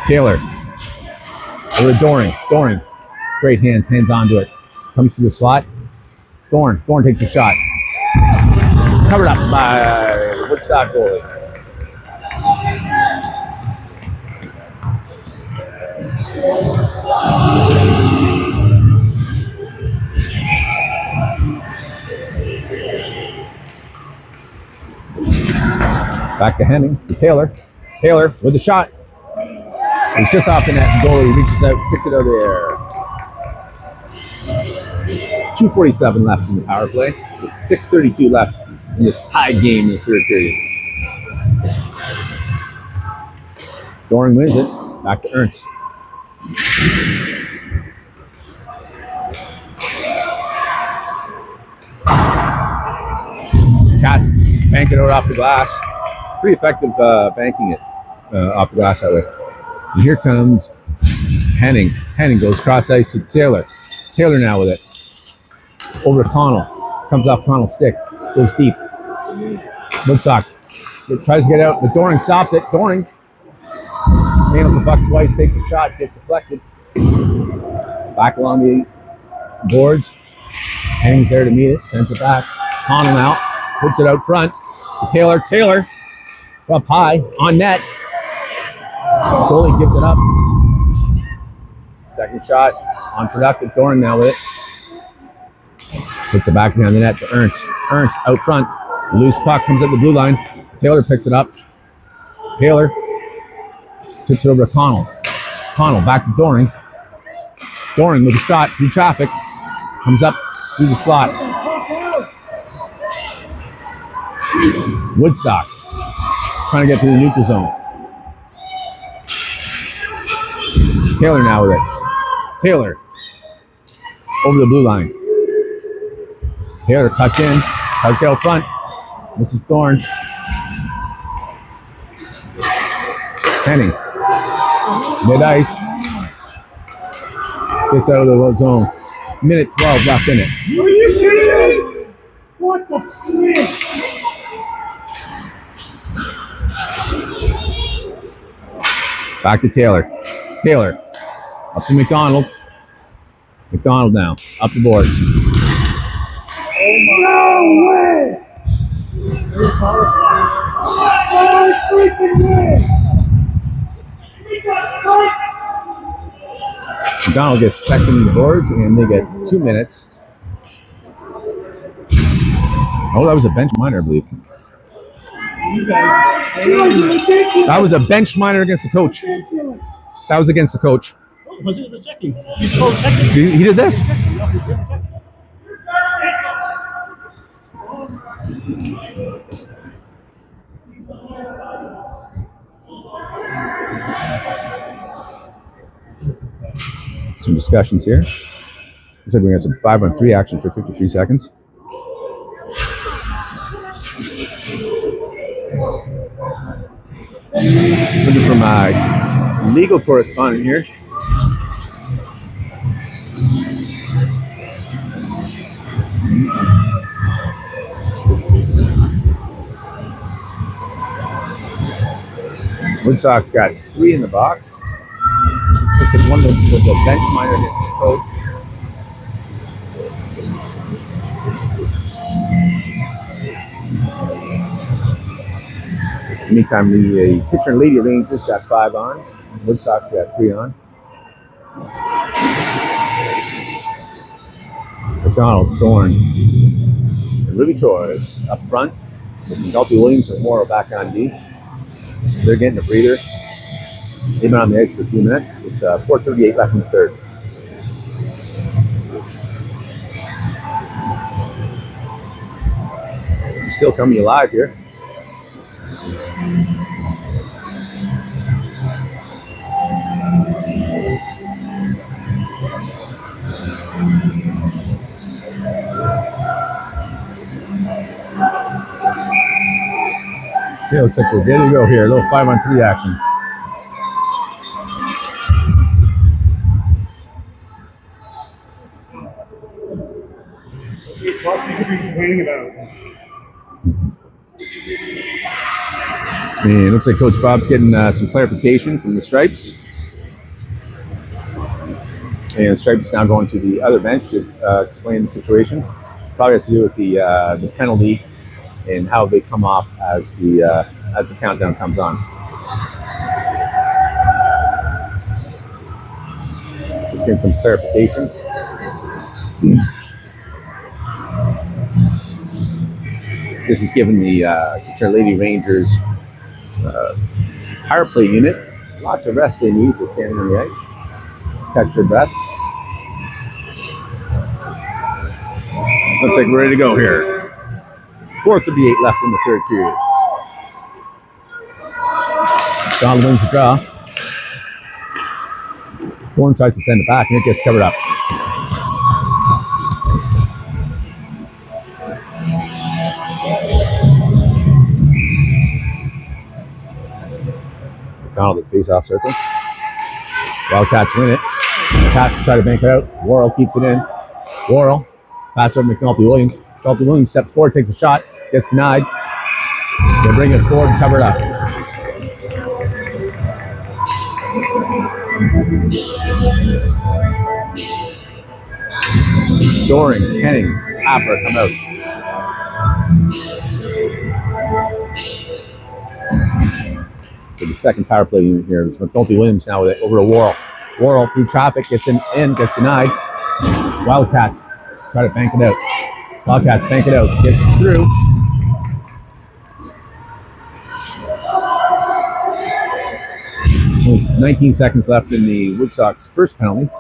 Taylor. Over to Doring. Doring. Great hands onto it. Comes through the slot. Thorne takes a shot. Covered up by Woodstock goalie. Back to Henning, to Taylor. Taylor with a shot. He's just off the net. Goalie reaches out, picks it out of the air. 2:47 left in the power play, with 6:32 left in this tied game in the third period. Doring wins it. Back to Ernst. Cats bank it out off the glass. Pretty effective banking it off the glass that way. And here comes Henning. Henning goes cross ice to Taylor. Taylor now with it. Over to Connell. Comes off Connell's stick. Goes deep. Woodstock tries to get out, but Doring stops it. Doring handles the puck twice, takes a shot, gets deflected. Back along the boards. Henning's there to meet it, sends it back. Connell now puts it out front to Taylor. Taylor up high on net. Goalie gives it up. Second shot unproductive. Doring now with it. Puts it back behind the net to Ernst. Ernst out front. Loose puck comes up the blue line. Taylor picks it up. Taylor tips it over to Connell. Connell back to Doring. Doring with a shot through traffic. Comes up through the slot. Woodstock trying to get to the neutral zone. Taylor now with it. Taylor over the blue line. Taylor cuts in. Tries to get out front. This is Thorne. Henning. Mid-ice. Gets out of the zone. Minute 12 left in it. Are you kidding me? Back to Taylor. Taylor. Up to McDonald. McDonald now. Up the boards. No way! McDonald gets checked in the boards, and they get 2 minutes. Oh, that was a bench minor, I believe. That was a bench minor against the coach. That was against the coach. Was it the checking? You scored checking? He did this? Some discussions here. Looks like we got some 5-on-3 action for 53 seconds. Looking from my legal correspondent here. Woodstock's got 3 in the box. Looks like one was a bench minor against the coach. Meantime, the Kitchener Lady Rangers got 5 on. Woodstock's got 3 on. McDonald, Thorne, and Ruby Torres up front. Dalton Williams and Morrow back on D. They're getting a breather. They've been on the ice for a few minutes with 4:38 left in the third. Still coming alive here. Yeah, looks like we're good to go here. A little 5-on-3 action. And it looks like Coach Bob's getting some clarification from the Stripes. And Stripes now going to the other bench to explain the situation. Probably has to do with the penalty and how they come off as the countdown comes on. Just getting some clarification. This is giving the Kitchener Lady Rangers power play unit lots of rest they need to stand on the ice, catch their breath. Looks like we're ready to go here. 4:38 left in the third period. Don wins the draw. Thorne tries to send it back and it gets covered up. McDonald at face-off circle. Wildcats win it. Cats try to bank it out. Worrell keeps it in. Worrell pass over McNulty Williams. McNulty Williams steps forward, takes a shot, gets denied. They bring it forward and cover it up. Doring, Henning, Happer come out. So the second power play unit here is McNulty Williams now with it over to Worrell. Worrell through traffic gets in, gets denied. Wildcats try to bank it out. Wildcats bank it out, gets through. Only 19 seconds left in the Woodstock's first penalty.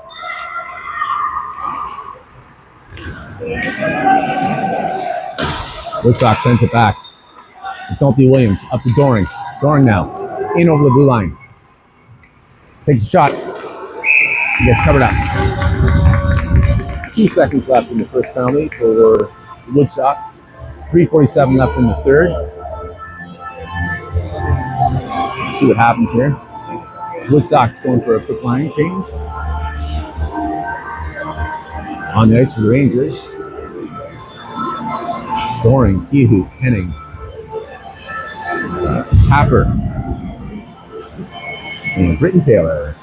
Woodstock sends it back. McNulty Williams up to Doring. Doring now. In over the blue line. Takes a shot. Gets covered up. 2 seconds left in the first penalty for Woodstock. 3:47 left in the third. Let's see what happens here. Woodstock's going for a quick line change. On the ice for the Rangers. Doring, Kehoe, Henning, Tapper, and Britton Taylor.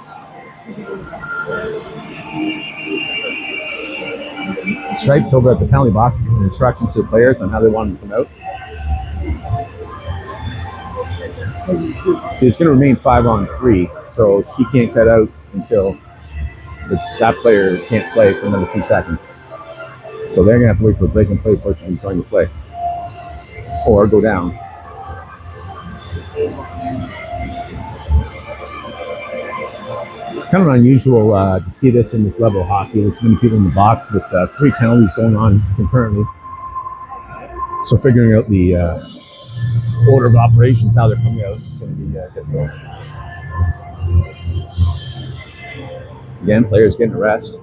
Stripes over at the penalty box giving instructions to the players on how they want them to come out. So it's going to remain 5-on-3, so she can't cut out until that player can't play for another 2 seconds. So they're going to have to wait for a break and play before she can join the play. Or go down. Kind of unusual to see this in this level of hockey. There's so many people in the box with 3 penalties going on concurrently. So figuring out the order of operations, how they're coming out, is going to be difficult. Again, players getting a rest.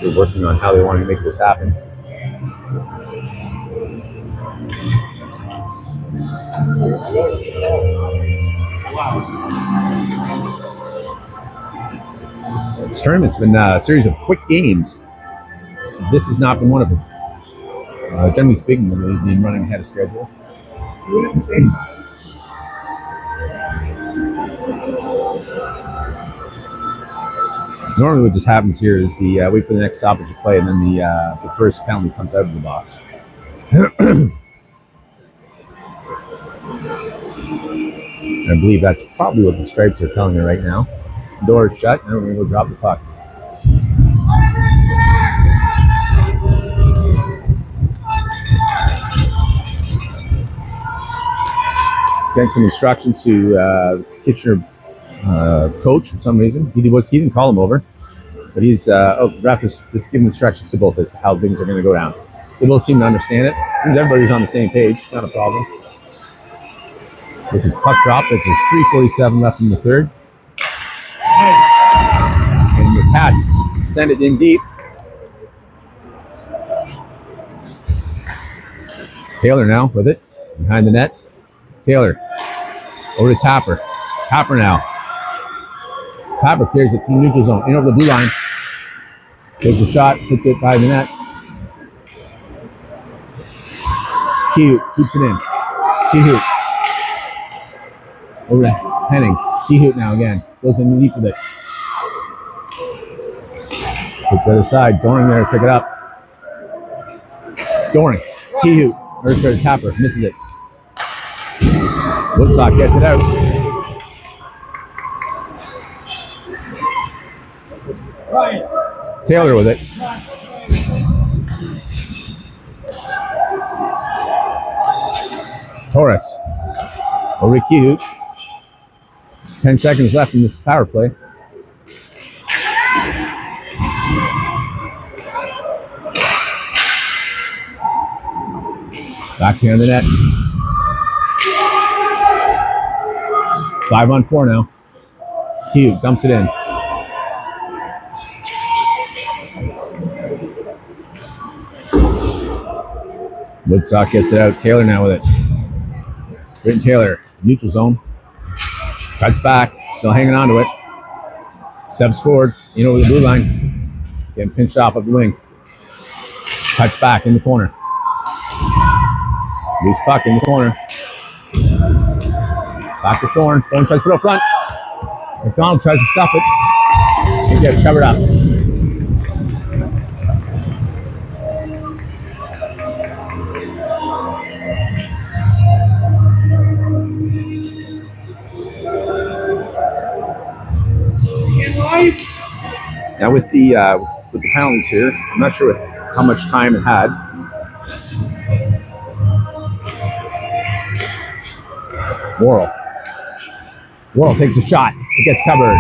They're working on how they want to make this happen. This tournament's been a series of quick games. This has not been one of them. Generally speaking, they've been running ahead of schedule. Normally what just happens here is the wait for the next stoppage to play, and then the first penalty comes out of the box. I believe that's probably what the Stripes are telling her right now. Door is shut, and we're going to go drop the puck. Getting some instructions to Kitchener coach for some reason. He didn't call him over, but he's ref is just giving instructions to both as how things are going to go down. They both seem to understand it. Seems everybody's on the same page. Not a problem. With his puck drop, it's his 3:47 left in the third. And the Cats send it in deep. Taylor now with it behind the net. Taylor over to Tapper. Tapper now. Tapper clears it through the neutral zone, in over the blue line. Takes a shot, puts it by the net. Kehoe keeps it in. Kehoe. Over to Henning. Kehoe now again. Goes in deep with it. Puts the other side. Doring there to pick it up. Doring. Kehoe. Or sorry, Tapper. Misses it. Woodstock gets it out. Taylor with it. Torres. Over to Kehoe. 10 seconds left in this power play. Back here on the net. 5-on-4 now. Kehoe dumps it in. Woodstock gets it out. Taylor now with it. Britton Taylor, neutral zone. Cuts back, still hanging on to it. Steps forward, in over the blue line. Getting pinched off of the wing. Cuts back in the corner. Loose puck in the corner. Back to Thorne. Thorne tries to put up front. McDonald tries to stuff it. It gets covered up. Now with the penalties here, I'm not sure how much time it had. Worrell takes a shot. It gets covered.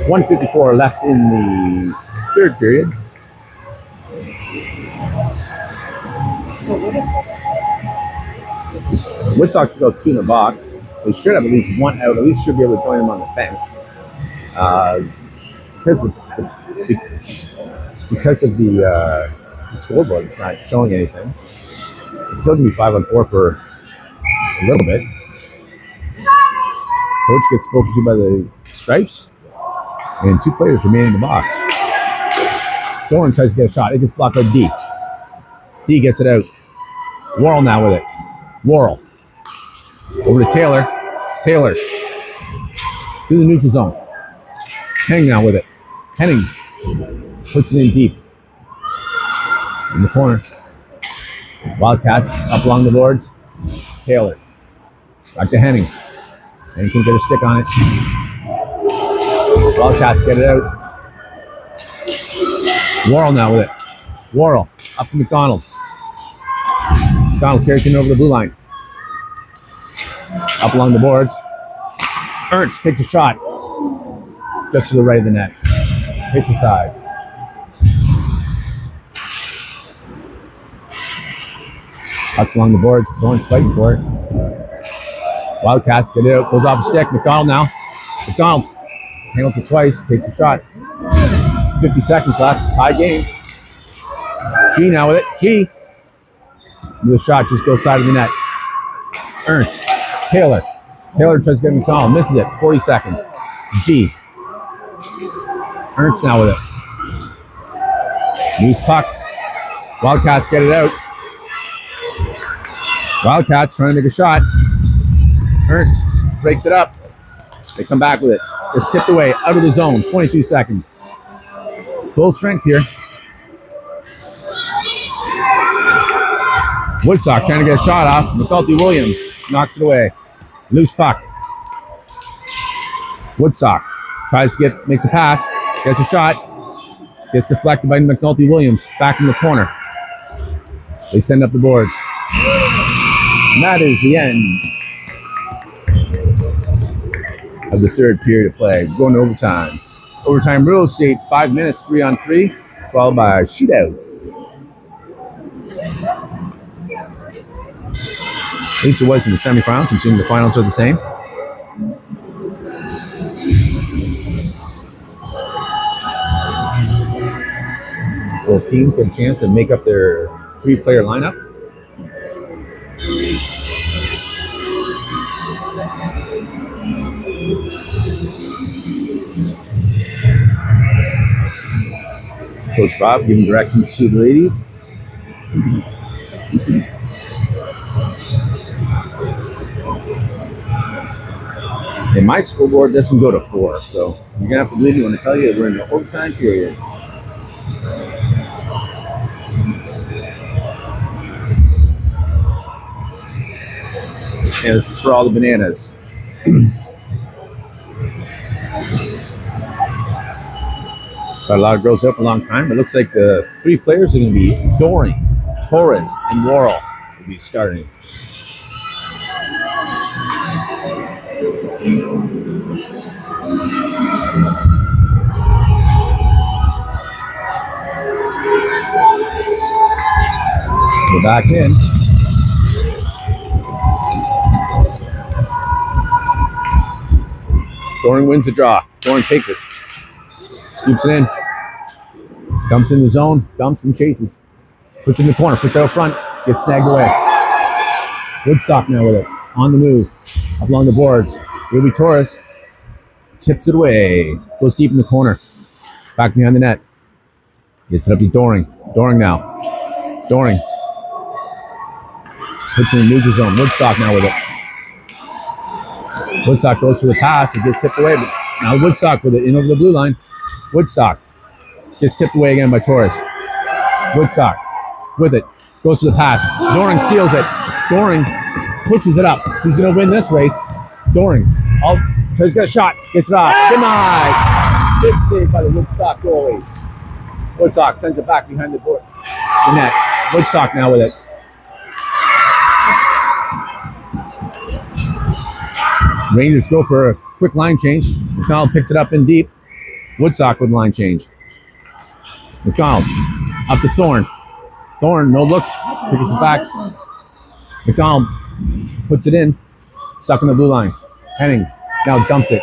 1:54 left in the third period. Woodstock's got 2 in the box. They should have at least one out. At least should be able to join them on the bench. Because of the scoreboard, it's not showing anything. It's still going to be 5-on-4 for a little bit. Coach gets spoken to by the stripes, and 2 players remain in the box. Doran tries to get a shot. It gets blocked by D. D gets it out. Worrell now with it. Worrell. Over to Taylor. Taylor. To the neutral zone. Henning now with it. Henning puts it in deep. In the corner. Wildcats up along the boards. Taylor. Back to Henning. Henning can get a stick on it. Wildcats get it out. Worrell now with it. Worrell up to McDonald. McDonald carries it over the blue line. Up along the boards. Ernst takes a shot. Just to the right of the net. Hits aside. Cuts along the boards. Thorne's fighting for it. Wildcats get it out. Goes off a stick. McDonald now. McDonald handles it twice. Takes a shot. 50 seconds left. Tie game. G now with it. G. The shot just goes side of the net. Ernst. Taylor. Taylor tries to get McDonald. Misses it. 40 seconds. G. Ernst now with it. Loose puck. Wildcats get it out. Wildcats trying to make a shot. Ernst breaks it up. They come back with it. It's tipped away out of the zone. 22 seconds. Full strength here. Woodstock trying to get a shot off. McNulty-Williams knocks it away. Loose puck. Woodstock tries to makes a pass. Gets a shot. Gets deflected by McNulty-Williams. Back in the corner. They send up the boards. And that is the end of the 3rd period of play. Going to overtime. Overtime real estate, 5 minutes, 3-on-3, followed by a shootout. At least it was in the semifinals. I'm assuming the finals are the same. Both teams get a chance to make up their 3-player lineup. Coach Bob giving directions to the ladies. And my scoreboard doesn't go to 4, so you're gonna have to believe me when I tell you we're in the overtime period. And this is for all the bananas. Got a lot of girls out for a long time. It looks like the 3 players are going to be Doring, Torres, and Worrell will be starting. We're back in. Doring wins the draw. Doring takes it. Scoops it in. Dumps in the zone. Dumps and chases. Puts it in the corner. Puts it out front. Gets snagged away. Woodstock now with it. On the move. Up along the boards. Ruby Torres tips it away. Goes deep in the corner. Back behind the net. Gets it up to Doring. Doring now. Doring. Puts it in the neutral zone. Woodstock now with it. Woodstock goes for the pass. It gets tipped away. But now Woodstock with it in over the blue line. Woodstock gets tipped away again by Torres. Woodstock with it. Goes for the pass. Doring steals it. Doring pushes it up. He's going to win this race. Doring. He's got a shot. Gets it off. Denied. Good save by the Woodstock goalie. Woodstock sends it back behind the net. Woodstock now with it. Rangers go for a quick line change. McDonald picks it up in deep. Woodstock with line change. McDonald up to Thorne. Thorne, no looks, picks it back. McDonald puts it in. Stuck in the blue line. Henning now dumps it.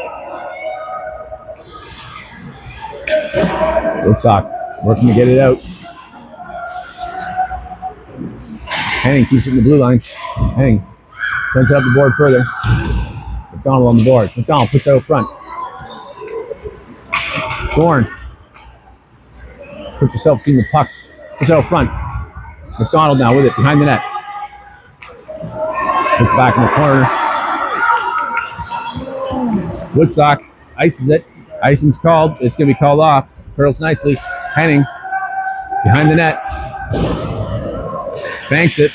Woodstock working to get it out. Henning keeps it in the blue line. Henning sends it up the board further. McDonald on the board. McDonald puts it out front. Dorn puts herself between the puck. Puts it out front. McDonald now with it behind the net. Puts back in the corner. Woodstock ices it. Icing's called. It's going to be called off. Curls nicely. Henning behind the net. Banks it.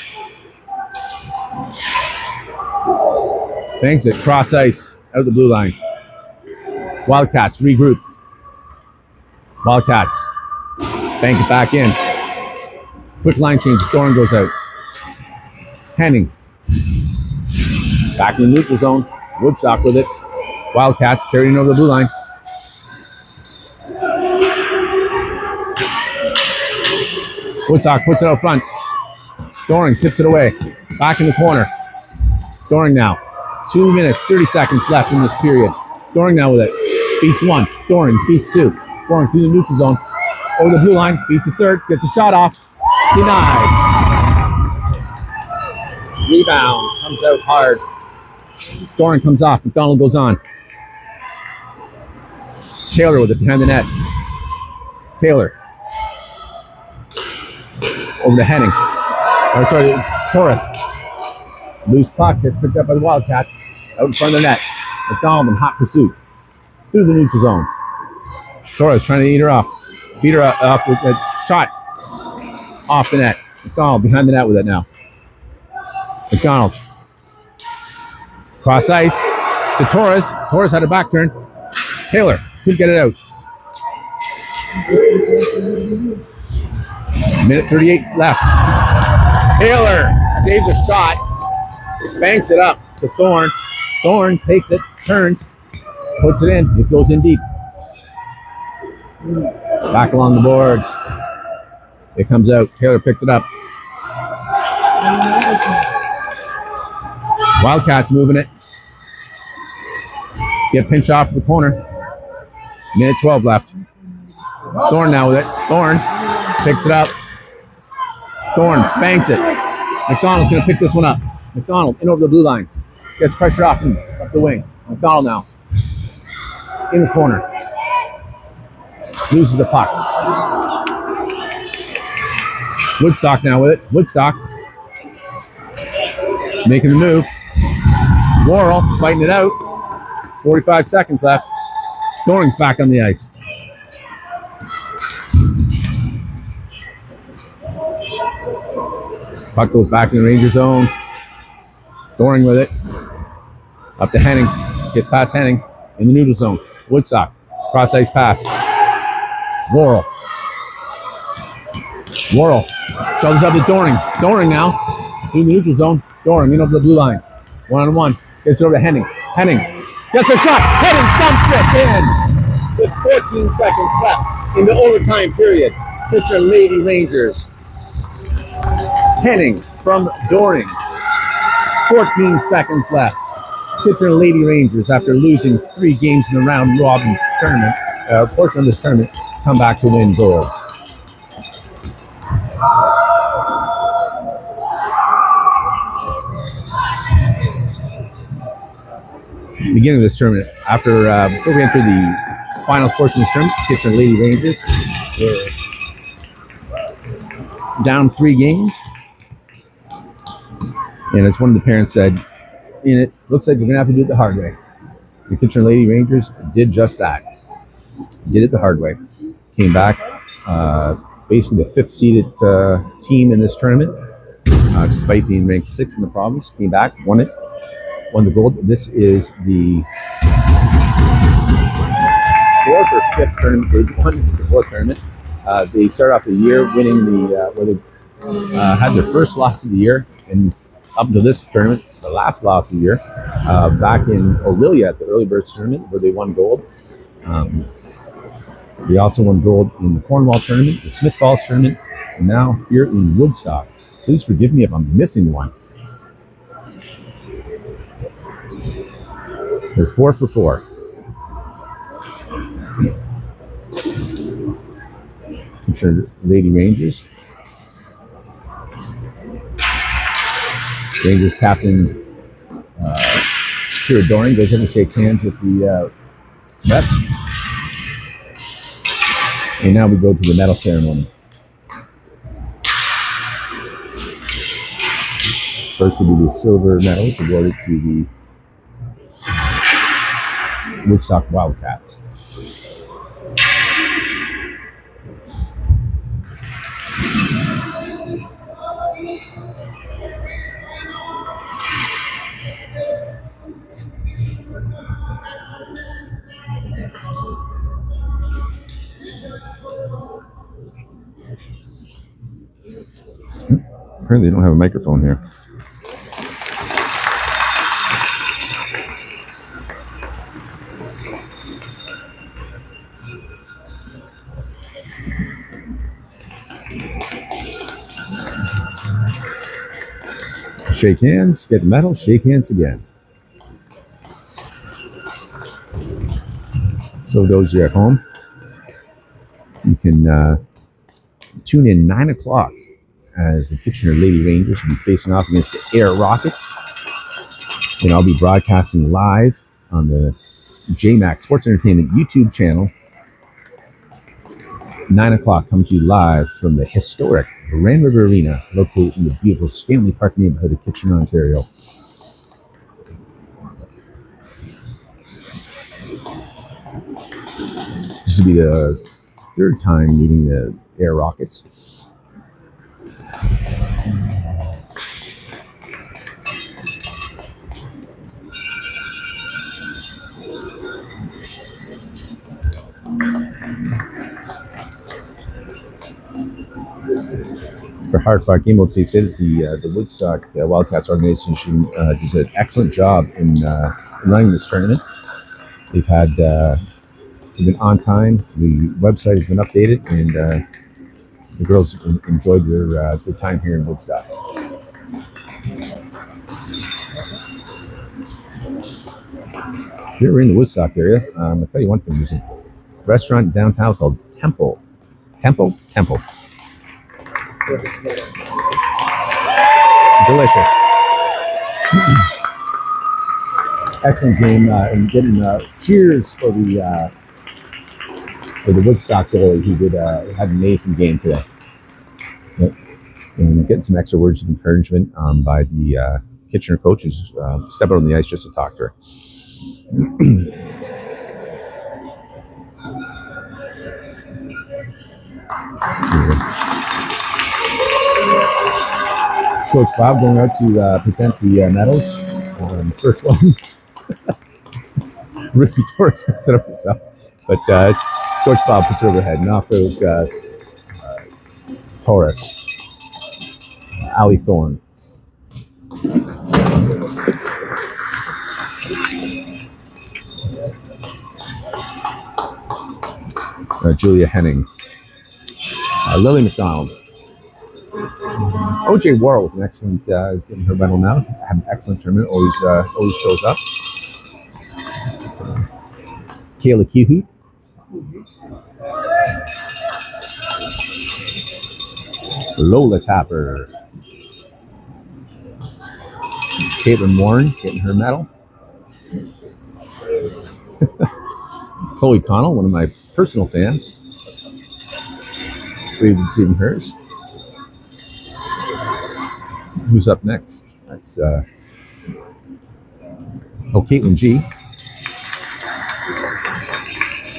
Banks it. Cross ice. Out of the blue line. Wildcats regroup. Wildcats. Bank it back in. Quick line change. Thorne goes out. Henning. Back in the neutral zone. Woodstock with it. Wildcats carrying over the blue line. Woodstock puts it out front. Doring tips it away. Back in the corner. Doring now. 2 minutes, 30 seconds left in this period. Doring now with it. Beats one. Doring beats two. Doring through the neutral zone. Over the blue line. Beats a third. Gets a shot off. Denied. Rebound. Comes out hard. Doring comes off. McDonald goes on. Taylor with it behind the net. Taylor. Over to Henning. Or sorry, Torres. Loose puck gets picked up by the Wildcats. Out in front of the net. McDonald in hot pursuit. Through the neutral zone. Torres trying to eat her off. Beat her off with a shot. Off the net. McDonald behind the net with it now. McDonald. Cross ice to Torres. Torres had a back turn. Taylor couldn't get it out. Minute 38 left. Taylor saves a shot. Banks it up to Thorne. Thorne takes it, turns, puts it in. It goes in deep. Back along the boards. It comes out. Taylor picks it up. Wildcats moving it. Get pinched off the corner. Minute 12 left. Thorne now with it. Thorne picks it up. Thorne banks it. McDonald's going to pick this one up. McDonald in over the blue line. Gets pressure off him up the wing. McDonald now. In the corner. Loses the puck. Woodstock now with it. Woodstock making the move. Worrell fighting it out. 45 seconds left. Doring's back on the ice. Puck goes back in the Ranger zone. Doring with it. Up to Henning. Gets past Henning in the neutral zone. Woodstock. Cross ice pass. Worrell. Worrell shoves up to Doring. Doring now. In the neutral zone. Doring in over the blue line. 1-on-1. Gets it over to Henning. Henning gets a shot. Henning dumps it in. With 14 seconds left in the overtime period. Pitcher Lady Rangers. Henning from Doring. 14 seconds left. Pitcher Lady Rangers, after losing 3 games in the round robin tournament, portion of this tournament, come back to win gold. Beginning of this tournament, before we enter the finals portion of this tournament, Pitcher Lady Rangers were down 3 games. And as one of the parents said, it looks like we're going to have to do it the hard way. The Kitchener Lady Rangers did just that. Did it the hard way. Came back, basically the 5th seeded team in this tournament, despite being ranked 6th in the province. Came back, won it, won the gold. This is the 4th or 5th tournament. They won the 4th tournament. They started off the year winning where they had their first loss of the year, and up to this tournament, the last loss of the year, back in Orillia at the Early Birds tournament, where they won gold. They also won gold in the Cornwall tournament, the Smith Falls tournament, and now here in Woodstock. Please forgive me if I'm missing one. They're 4 for 4. Kitchener Lady Rangers. Rangers captain Kira Doring goes in and shakes hands with the refs. And now we go to the medal ceremony. First will be the silver medals awarded to the Woodstock Wildcats. Apparently, they don't have a microphone here. Shake hands, get the medal, shake hands again. So those of you at home, you can tune in 9 o'clock as the Kitchener Lady Rangers will be facing off against the Air Rockets. And I'll be broadcasting live on the JMac Sports Entertainment YouTube channel. 9 o'clock comes to you live from the historic Grand River Arena, located in the beautiful Stanley Park neighborhood of Kitchener, Ontario. This will be the third time meeting the Air Rockets. For hard-fought game, we'll say that the Woodstock Wildcats organization does an excellent job in running this tournament. They've been on time. The website has been updated, and the girls enjoyed their time here in Woodstock. If you're in the Woodstock area, I'll tell you one thing. There's a restaurant downtown called Temple. Delicious. Excellent game, and getting cheers for the Woodstock goalie who had an amazing game today. Yep. And getting some extra words of encouragement by the Kitchener coaches. Step out on the ice just to talk to her. Coach Bob going out to present the medals. First one, Ricky Torres picks it up himself, but Coach Bob puts it overhead, and off goes Torres, Ali Thorne. Julia Henning, Lily McDonald. OJ Worrell with an excellent is getting her medal now. Had an excellent tournament. Always shows up. Kayla Kehoe. Lola Tapper. Caitlin Warren getting her medal. Chloe Connell, one of my personal fans. Receiving hers. Who's up next? That's Caitlin G.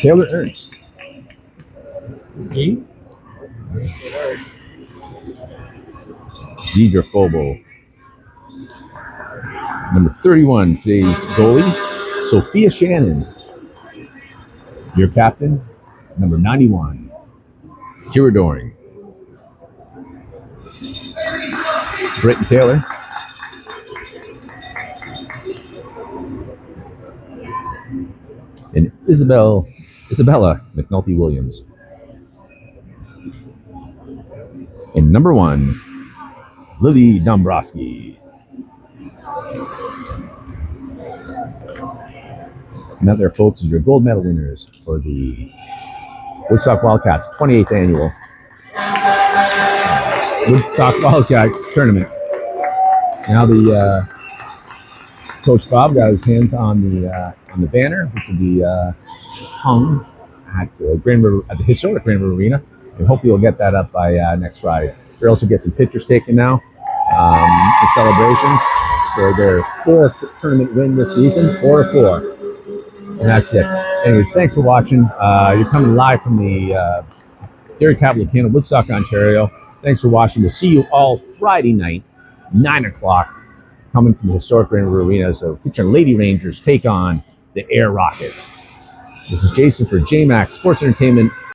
Taylor Ernst. E? Zehr Fobo. Number 31, today's goalie, Sophia Shannon. Your captain, number 91, Kira Doring. Britton Taylor. And Isabella McNulty Williams. And number 1, Lily Dombrowski. Now there, folks, is your gold medal winners for the Woodstock Wildcats 28th annual Woodstock Wildcats tournament. Now the Coach Bob got his hands on the banner, which will be hung at at the historic Grand River Arena, and hopefully we'll get that up by next Friday. Girls will get some pictures taken now in celebration for their 4th tournament win this season, 4-4, and that's it. Anyways, thanks for watching. You're coming live from the Dairy Capital of Canada, Woodstock, Ontario. Thanks for watching. We'll see you all Friday night, 9 o'clock, coming from the historic Grand River Arena. So Kitchener Lady Rangers take on the Air Rockets. This is Jason for JMax Sports Entertainment.